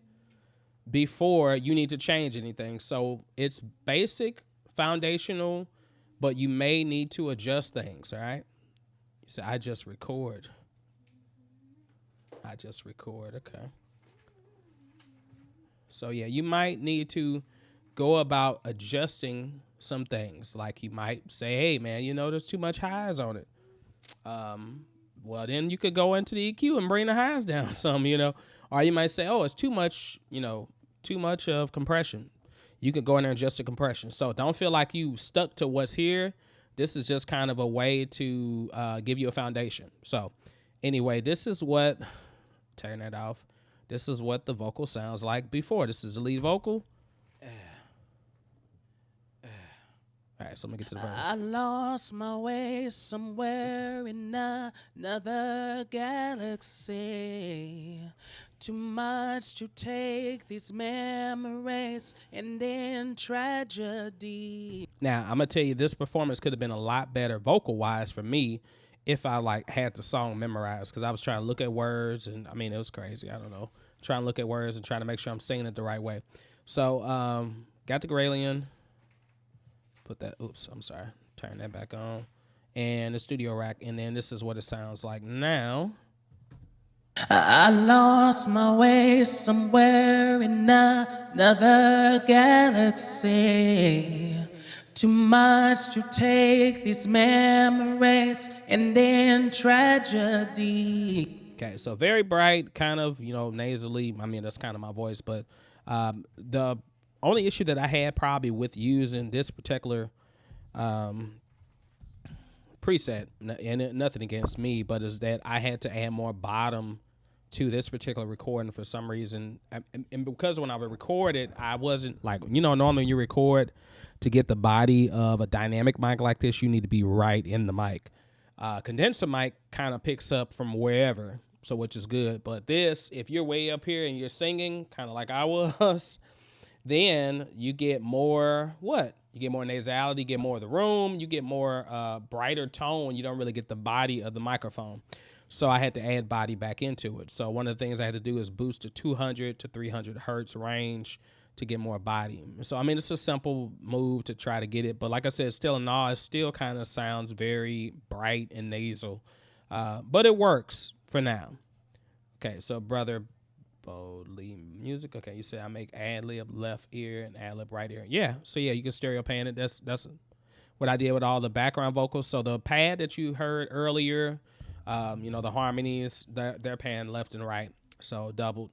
before you need to change anything. So it's basic, foundational, but you may need to adjust things, all right? You say, I just record. Okay. So yeah, you might need to go about adjusting some things. Like you might say, hey man, there's too much highs on it. Well then you could go into the EQ and bring the highs down some, Or you might say, oh, it's too much, too much of compression. You could go in there and adjust the compression. So don't feel like you stuck to what's here. This is just kind of a way to give you a foundation. So anyway, this is what, turn that off. This is what the vocal sounds like before. This is the lead vocal. All right, so let me get to the verse. I lost my way somewhere in another galaxy. Too much to take these memories and then tragedy. Now, I'm going to tell you, this performance could have been a lot better vocal-wise for me if I had the song memorized, because I was trying to look at words, and it was crazy. I don't know. Trying to look at words and trying to make sure I'm singing it the right way. So, got the Gralian. Put that, I'm sorry. Turn that back on. And the studio rack. And then this is what it sounds like now. I lost my way somewhere in another galaxy. Too much to take these memories and then tragedy. Okay, so very bright, kind of, nasally. That's kind of my voice. But the only issue that I had probably with using this particular preset, and nothing against me, but is that I had to add more bottom to this particular recording for some reason. And because when I would record it, I wasn't normally when you record to get the body of a dynamic mic like this, you need to be right in the mic. Condenser mic kind of picks up from wherever, so which is good. But this, if you're way up here and you're singing, kind of like I was, then you get more You get more nasality, you get more of the room, you get more brighter tone. You don't really get the body of the microphone. So I had to add body back into it. So one of the things I had to do is boost to 200 to 300 hertz range to get more body. So, it's a simple move to try to get it. But like I said, still in awe, it still kind of sounds very bright and nasal. But it works for now. Okay, so Brother Boldly Music. Okay, you said I make ad-lib left ear and ad-lib right ear. Yeah, so yeah, you can stereo pan it. That's what I did with all the background vocals. So the pad that you heard earlier, the harmonies, they're panned left and right, so doubled.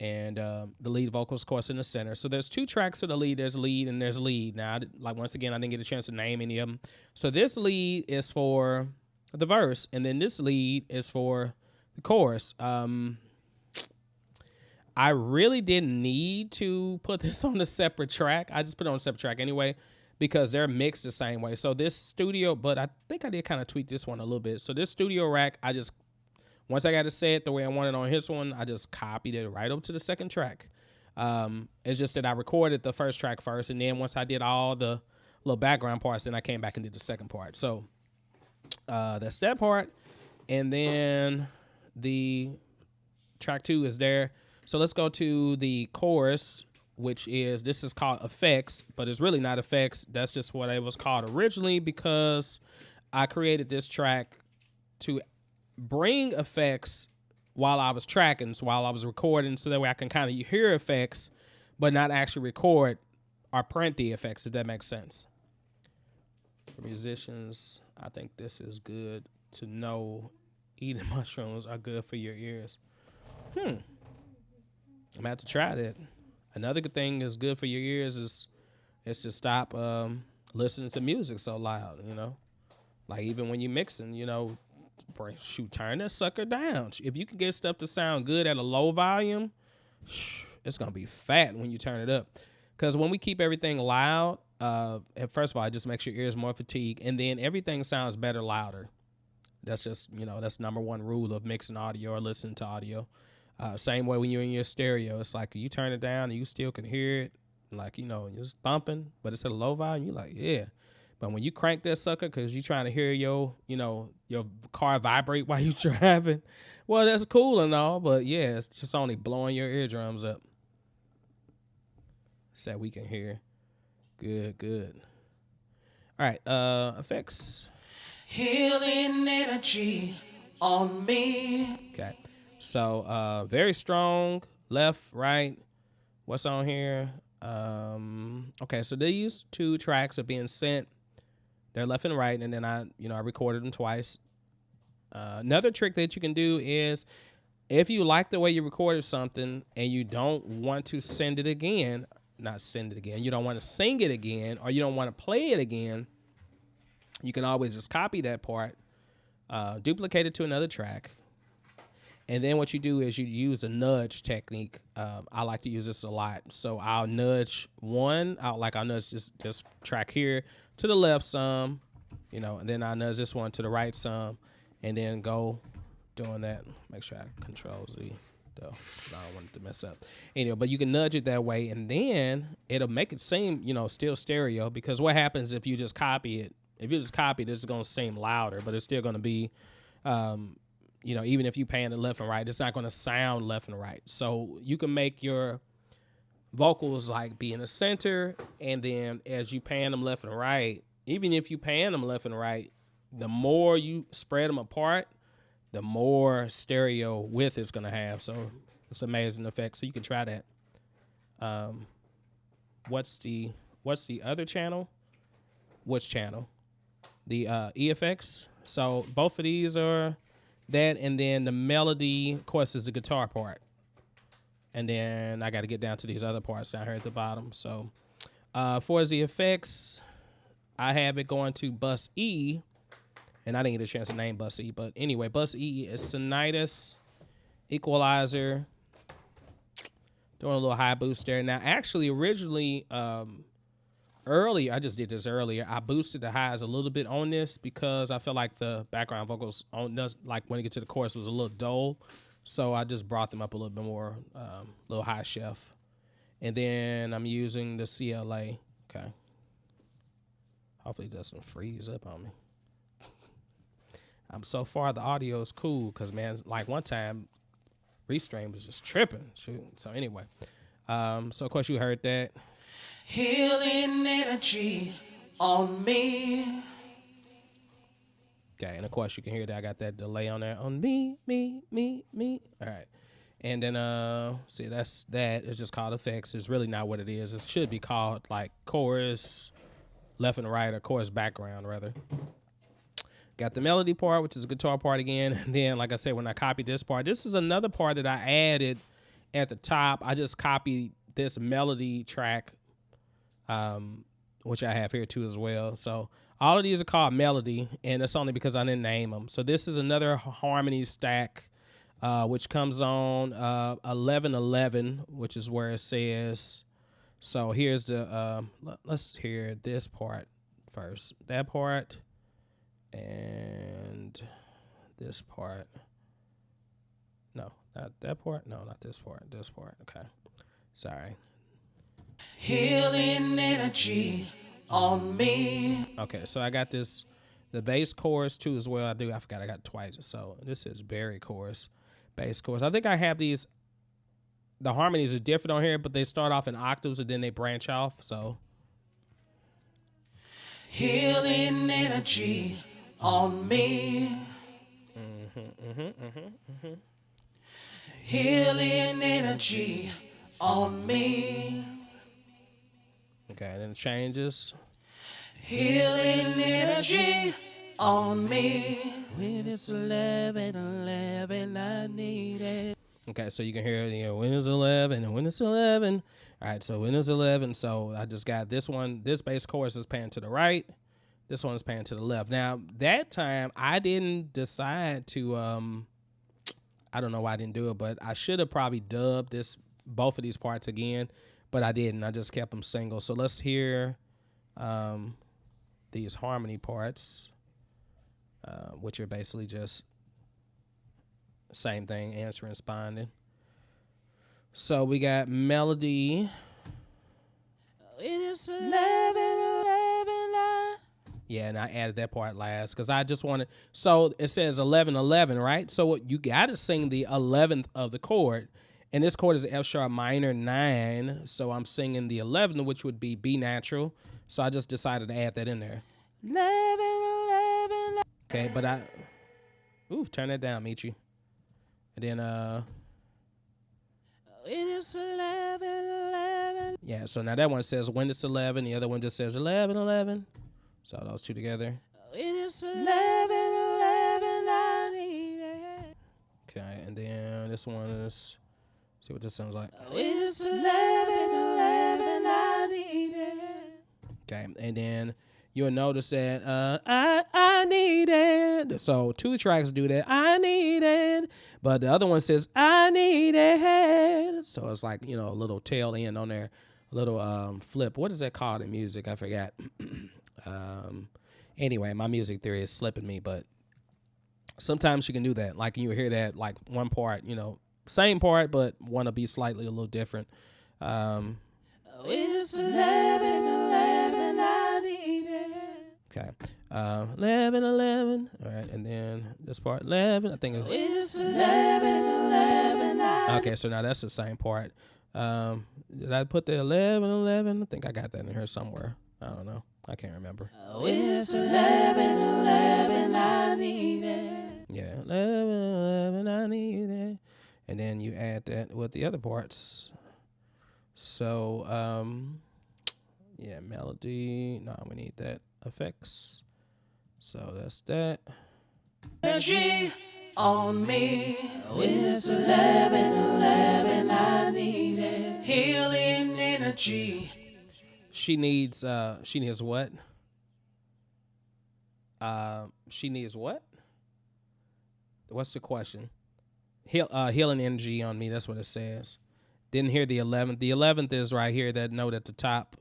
And the lead vocals, of course, in the center. So there's two tracks to the lead. There's lead and there's lead. Now, once again, I didn't get a chance to name any of them. So this lead is for the verse, and then this lead is for the chorus. I really didn't need to put this on a separate track. I just put it on a separate track anyway, because they're mixed the same way. So this studio, but I think I did kind of tweak this one a little bit. So this studio rack, once I got it set the way I wanted on his one, I just copied it right up to the second track. It's just that I recorded the first track first, and then once I did all the little background parts, then I came back and did the second part. So that's that part. And then the track 2 is there. So let's go to the chorus, this is called effects, but it's really not effects. That's just what it was called originally, because I created this track to bring effects while I was tracking, so while I was recording, so that way I can kind of hear effects, but not actually record or print the effects, if that makes sense. For musicians, I think this is good to know. Eating mushrooms are good for your ears. I'm gonna have to try that. Another good thing is good for your ears is to stop listening to music so loud, Like even when you're mixing, turn that sucker down. If you can get stuff to sound good at a low volume, it's going to be fat when you turn it up. Because when we keep everything loud, first of all, it just makes your ears more fatigued. And then everything sounds better louder. That's just, that's number one rule of mixing audio or listening to audio. Same way when you're in your stereo. It's like you turn it down and you still can hear it. Like, you're just thumping, but it's at a low volume. You're like, yeah. But when you crank that sucker because you're trying to hear your car vibrate while you're driving, well, that's cool and all, but yeah, it's just only blowing your eardrums up. So we can hear. Good. All right, effects. Healing energy on me. Okay. So very strong. Left, right. What's on here? Okay, so these 2 tracks are being sent. They're left and right, and then I recorded them twice. Another trick that you can do is if you like the way you recorded something and you don't want to send it again, not send it again, you don't want to sing it again, or you don't want to play it again, you can always just copy that part, duplicate it to another track, and then what you do is you use a nudge technique. I like to use this a lot. So I'll nudge I'll nudge this track here to the left some, and then I'll nudge this one to the right some, and then go doing that. Make sure I Control Z though, 'cause I don't want it to mess up. Anyway, but you can nudge it that way, and then it'll make it seem, still stereo, because what happens if you just copy it? If you just copy it, it's going to seem louder, but it's still going to be, even if you pan it left and right, it's not going to sound left and right. So you can make your vocals like be in the center, and then as you pan them left and right, even if you pan them left and right, the more you spread them apart, the more stereo width it's going to have. So it's amazing effect. So you can try that. What's the other channel? Which channel? The EFX. So both of these are that, and then the melody, of course, is the guitar part. And then I got to get down to these other parts down here at the bottom. So for the effects, I have it going to bus E, and I didn't get a chance to name bus E, but anyway, bus E is Sonitis equalizer. Doing a little high boost there. Now, actually, originally, earlier, I just did this earlier, I boosted the highs a little bit on this because I felt like the background vocals like when it get to the chorus was a little dull. So I just brought them up a little bit more, little high chef. And then I'm using the CLA. Okay. Hopefully it doesn't freeze up on me. So far the audio is cool because, man, like one time Restream was just tripping. Shoot. So anyway, so of course you heard that. Healing energy on me. Okay, and of course you can hear that I got that delay on there on me. All right, and then see that's that. It's just called effects. It's really not what it is. It should be called like chorus left and right, or chorus background rather. Got the melody part, which is a guitar part again. And then, like I said, when I copied this part, this is another part that I added at the top. I just copied this melody track, which I have here too as well. So all of these are called melody, and it's only because I didn't name them. So this is another harmony stack, which comes on 1111, which is where it says. So here's the let's hear this part first. That part. And this part. No, not that part. No, not this part. This part. Okay. Sorry. Healing energy on me. Okay, so I got this, the bass chorus too as well. I forgot I got twice. So this is Barry chorus, bass chorus. I think I have these, the harmonies are different on here, but they start off in octaves and then they branch off. So healing energy on me. Healing energy on me. Okay, and then it changes. Healing energy on me. When it's 11:11, I need it. Okay, so you can hear when it's 11 and when it's 11. All right, so when it's 11, so I just got this one. This bass chorus is panning to the right. This one is panning to the left. Now, that time, I didn't decide to, I don't know why I didn't do it, but I should have probably dubbed both of these parts again, but I didn't. I just kept them single. So let's hear these harmony parts, which are basically just same thing, answering, responding. So we got melody. It's 11:11. Yeah, and I added that part last because I just wanted. So it says 11:11, right? So you got to sing the 11th of the chord, And this chord is F sharp minor 9. So I'm singing the 11, which would be B natural. So I just decided to add that in there. 11. Okay, but turn that down, Michi. And then, It is 11. yeah, so now that one says when it's 11. The other one just says 11. So those two together. It is 11. I need it. Okay, and then this one is, see what this sounds like. It is 11. I need it. Okay, and then you'll notice that I need it. So 2 tracks do that. I need it, but the other one says I need it. So it's like, a little tail end on there, a little flip. What is that called in music? I forgot. Anyway, my music theory is slipping me, but sometimes you can do that. Like you hear that, like one part, same part, but one will be slightly a little different. It is 11. I need it. Okay. 11. All right, and then this part 11. I think It it's is 11. okay. So now that's the same part. Did I put the 11? I think I got that in here somewhere. I don't know. I can't remember. It is 11. I need it. Yeah, 11. I need it. And then you add that with the other parts. So, yeah, melody. No, we need that effects. So that's that. Energy on me. It is 11. I need it. Healing energy. She needs what? She needs what? What's the question? Healing energy on me. That's what it says. Didn't hear the 11th. The 11th is right here, that note at the top,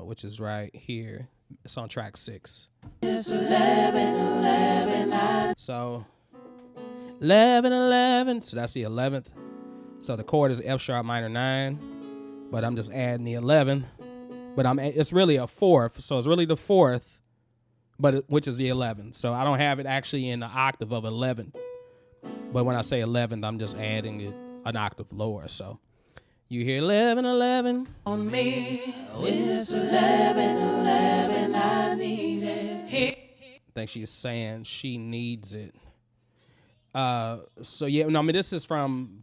which is right here. It's on track 6. It's 11. So 11. So that's the 11th. So the chord is F sharp minor 9. But I'm just adding the 11. But it's really a 4th. So it's really the 4th, which is the 11th. So I don't have it actually in the octave of 11. But when I say 11th, I'm just adding it an octave lower. So you hear 11 on me. It's 11. I need it. I think she's saying she needs it. So yeah, no, I mean this is from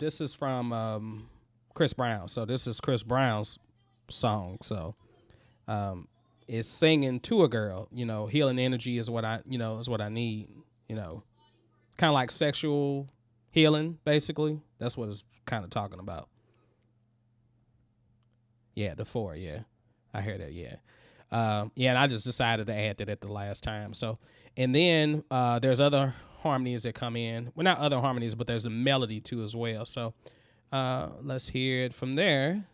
Chris Brown. So this is Chris Brown's song. So it's singing to a girl. Healing energy is what I need. Kind of like sexual healing, basically. That's what it's kind of talking about. Yeah, the 4. Yeah, I hear that. Yeah, yeah. And I just decided to add that at the last time. So, and then there's other harmonies that come in. Well, not other harmonies, but there's a melody too as well. So. Let's hear it from there,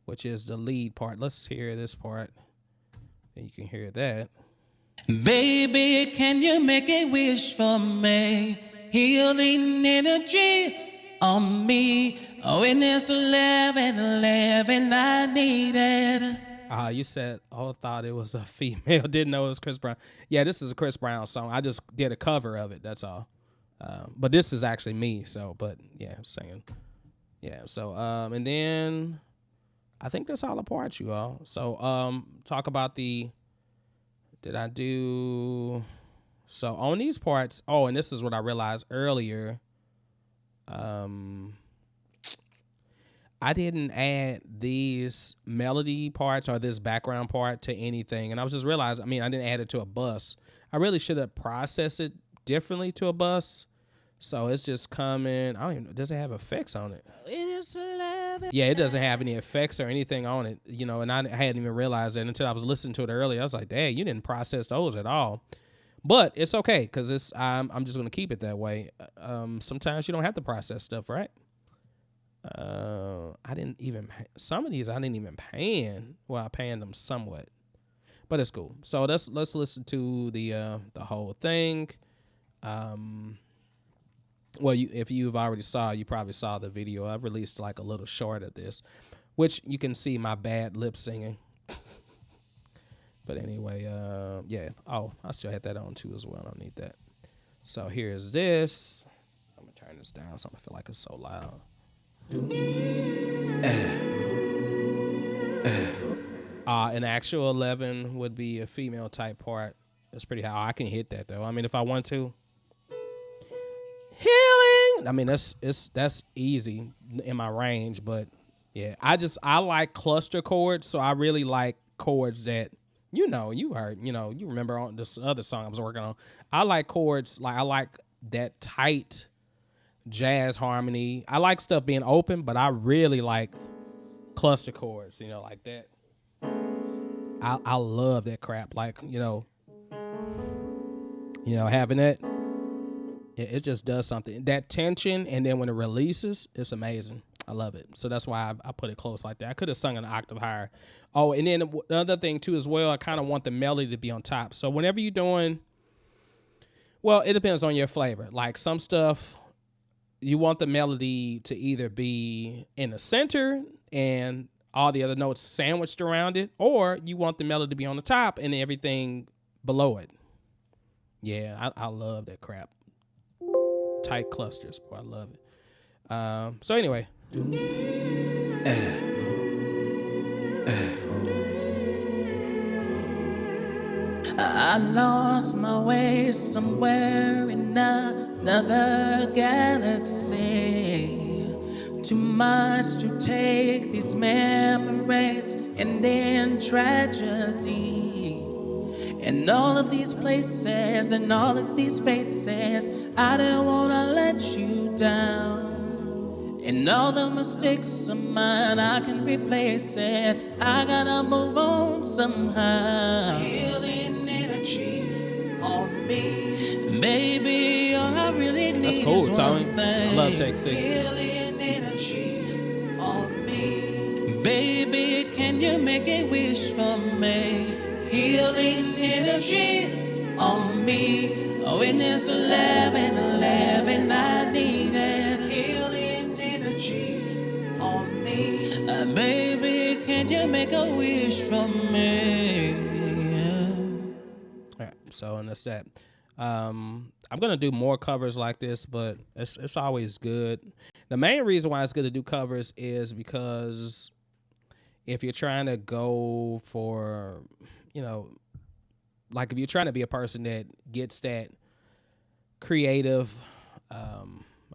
which is the lead part. Let's hear this part. And you can hear that. Baby, can you make a wish for me? Healing energy on me. Oh, and it's 11. I need it. You said, thought it was a female. Didn't know it was Chris Brown. Yeah, this is a Chris Brown song. I just did a cover of it. That's all. But this is actually me, so, but yeah, I'm singing. Yeah, so, and then I think that's all the parts, you all. So, talk about so on these parts, and this is what I realized earlier. I didn't add these melody parts or this background part to anything. And I was just realizing, I didn't add it to a bus. I really should have processed it differently to a bus. So it's just coming. I don't even know. Does it have effects on it? It is 11. Yeah, it doesn't have any effects or anything on it, and I hadn't even realized that until I was listening to it earlier. I was like, dang, you didn't process those at all. But it's okay, because I'm just going to keep it that way. Sometimes you don't have to process stuff, right? Some of these I didn't even pan. Well, I panned them somewhat. But it's cool. So let's listen to the whole thing. Well, if you've already you probably saw the video. I released like a little short of this, which you can see my bad lip singing. But anyway, yeah. Oh, I still had that on too as well. I don't need that. So here's this. I'm gonna turn this down so I feel like it's so loud. An actual 11 would be a female type part. That's pretty high. I can hit that though. I mean, if I want to. Healing. I mean, that's easy in my range, but yeah, I like cluster chords, so I really like chords that you heard, you remember on this other song I was working on. I like chords I like that tight jazz harmony. I like stuff being open, but I really like cluster chords, like that. I love that crap. Like, having that, it just does something. That tension, and then when it releases, it's amazing. I love it. So that's why I put it close like that. I could have sung an octave higher. Oh, and then another thing too as well, I kind of want the melody to be on top. So whenever you're doing, well, it depends on your flavor. Like some stuff, you want the melody to either be in the center and all the other notes sandwiched around it, or you want the melody to be on the top and everything below it. Yeah, I love that crap. Tight clusters, boy, I love it. So anyway. I lost my way somewhere in another galaxy. Too much to take these memories and then tragedy. And all of these places and all of these faces, I don't wanna let you down. And all the mistakes of mine, I can replace it. I gotta move on somehow. Healing energy on me. Baby, all I really need That's cool, is Tony. one thing. I love Take 6. Healing energy on me. Baby, can you make a wish for me? Healing energy on me. Oh, in this 11, I need it. Healing energy on me. Baby, can you make a wish for me? All right, so and that's that. I'm gonna do more covers like this, but it's always good. The main reason why it's good to do covers is because if you're trying to go for, like if you're trying to be a person that gets that creative, I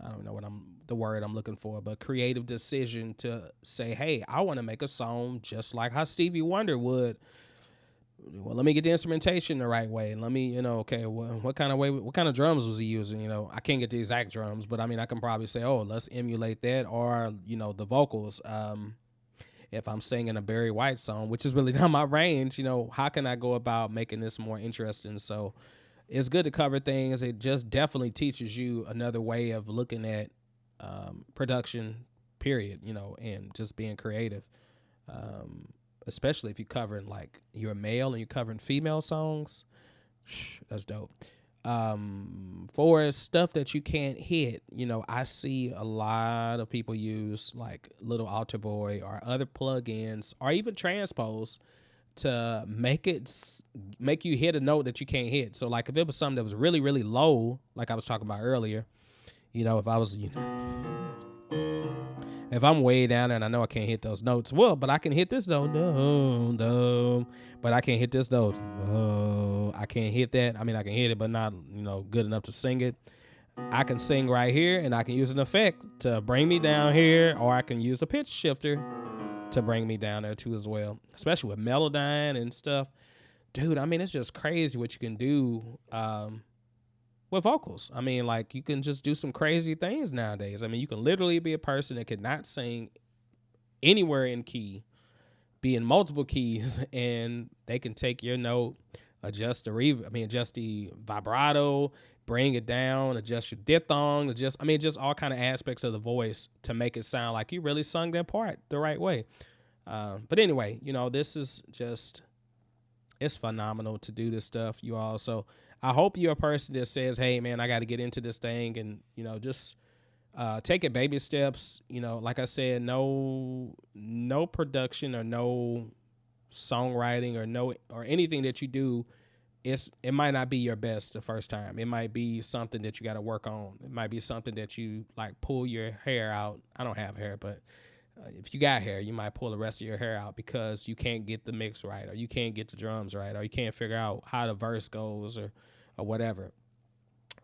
don't know the word I'm looking for, but creative decision to say, hey, I want to make a song just like how Stevie Wonder would. Well, let me get the instrumentation the right way, and let me, okay, what kind of drums was he using? I can't get the exact drums, but I mean, I can probably say, oh, let's emulate that, or the vocals. If I'm singing a Barry White song, which is really not my range, how can I go about making this more interesting? So it's good to cover things. It just definitely teaches you another way of looking at production, period, and just being creative. Especially if you're covering, like, you're a male and you're covering female songs. That's dope. For stuff that you can't hit, I see a lot of people use like Little Altar Boy or other plugins or even transpose to make you hit a note that you can't hit. So like if it was something that was really, really low, like I was talking about earlier, if I was, if I'm way down there and I know I can't hit those notes, well, but I can hit this note, but I can't hit this note. I can't hit that. I mean, I can hit it, but not, good enough to sing it. I can sing right here, and I can use an effect to bring me down here, or I can use a pitch shifter to bring me down there too as well, especially with Melodyne and stuff. Dude, I mean, it's just crazy what you can do with vocals. I mean, like, you can just do some crazy things nowadays. I mean, you can literally be a person that could not sing anywhere in key, be in multiple keys, and they can take your note, adjust the vibrato, bring it down, adjust your diphthong, just all kind of aspects of the voice to make it sound like you really sung that part the right way. But anyway, this is just, it's phenomenal to do this stuff, you all. So I hope you're a person that says, hey, man, I got to get into this thing and, just take it baby steps. Like I said, no production or no songwriting or anything that you do it might not be your best the first time. It might be something that you got to work on. It might be something that you like pull your hair out. I don't have hair, but if you got hair, you might pull the rest of your hair out because you can't get the mix right, or you can't get the drums right, or you can't figure out how the verse goes, or whatever.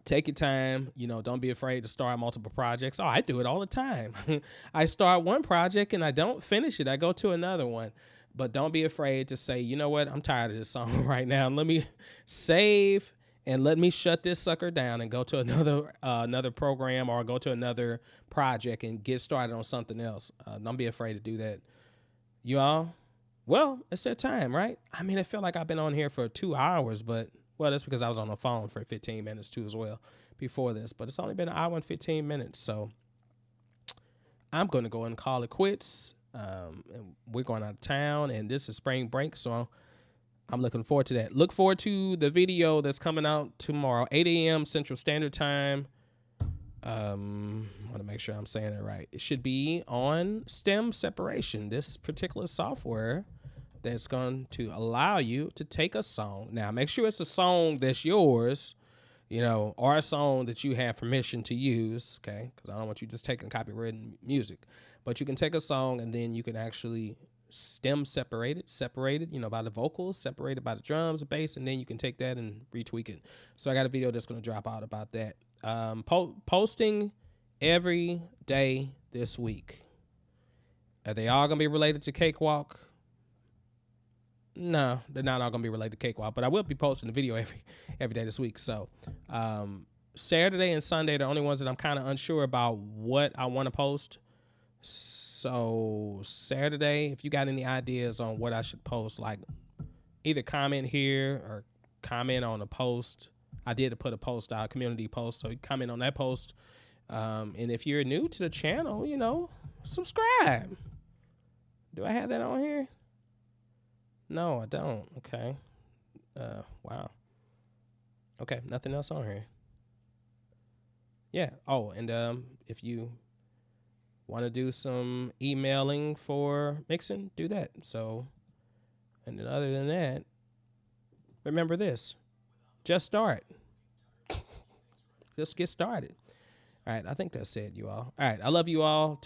Take your time. Don't be afraid to start multiple projects. Oh, I do it all the time. I start one project and I don't finish it. I go to another one. But don't be afraid to say, you know what? I'm tired of this song right now. Let me save and let me shut this sucker down and go to another program or go to another project and get started on something else. Don't be afraid to do that. You all? Well, it's their time, right? I mean, I feel like I've been on here for 2 hours, but, well, that's because I was on the phone for 15 minutes too as well before this. But it's only been an hour and 15 minutes. So I'm going to go and call it quits. And we're going out of town, and this is spring break, so I'm looking forward to that. Look forward to the video that's coming out tomorrow, 8 a.m. Central Standard Time. I want to make sure I'm saying it right. It should be on stem separation, this particular software that's going to allow you to take a song. Now, make sure it's a song that's yours, or a song that you have permission to use, okay? Because I don't want you just taking copywritten music. But you can take a song and then you can actually stem separate it, by the vocals, separate it by the drums, the bass, and then you can take that and retweak it. So I got a video that's going to drop out about that. Posting every day this week. Are they all going to be related to Cakewalk? No, they're not all going to be related to Cakewalk, but I will be posting the video every day this week. So Saturday and Sunday are the only ones that I'm kind of unsure about what I want to post. So Saturday, if you got any ideas on what I should post, like either comment here or comment on a post. I did put a post out, a community post, so you comment on that post. And if you're new to the channel, subscribe. Do I have that on here? No, I don't. Okay. Wow. Okay, nothing else on here. Yeah. Oh, and if you want to do some emailing for mixing, do that. So, and then other than that, remember this. Just start. Just get started. All right, I think that's it, you all. All right, I love you all.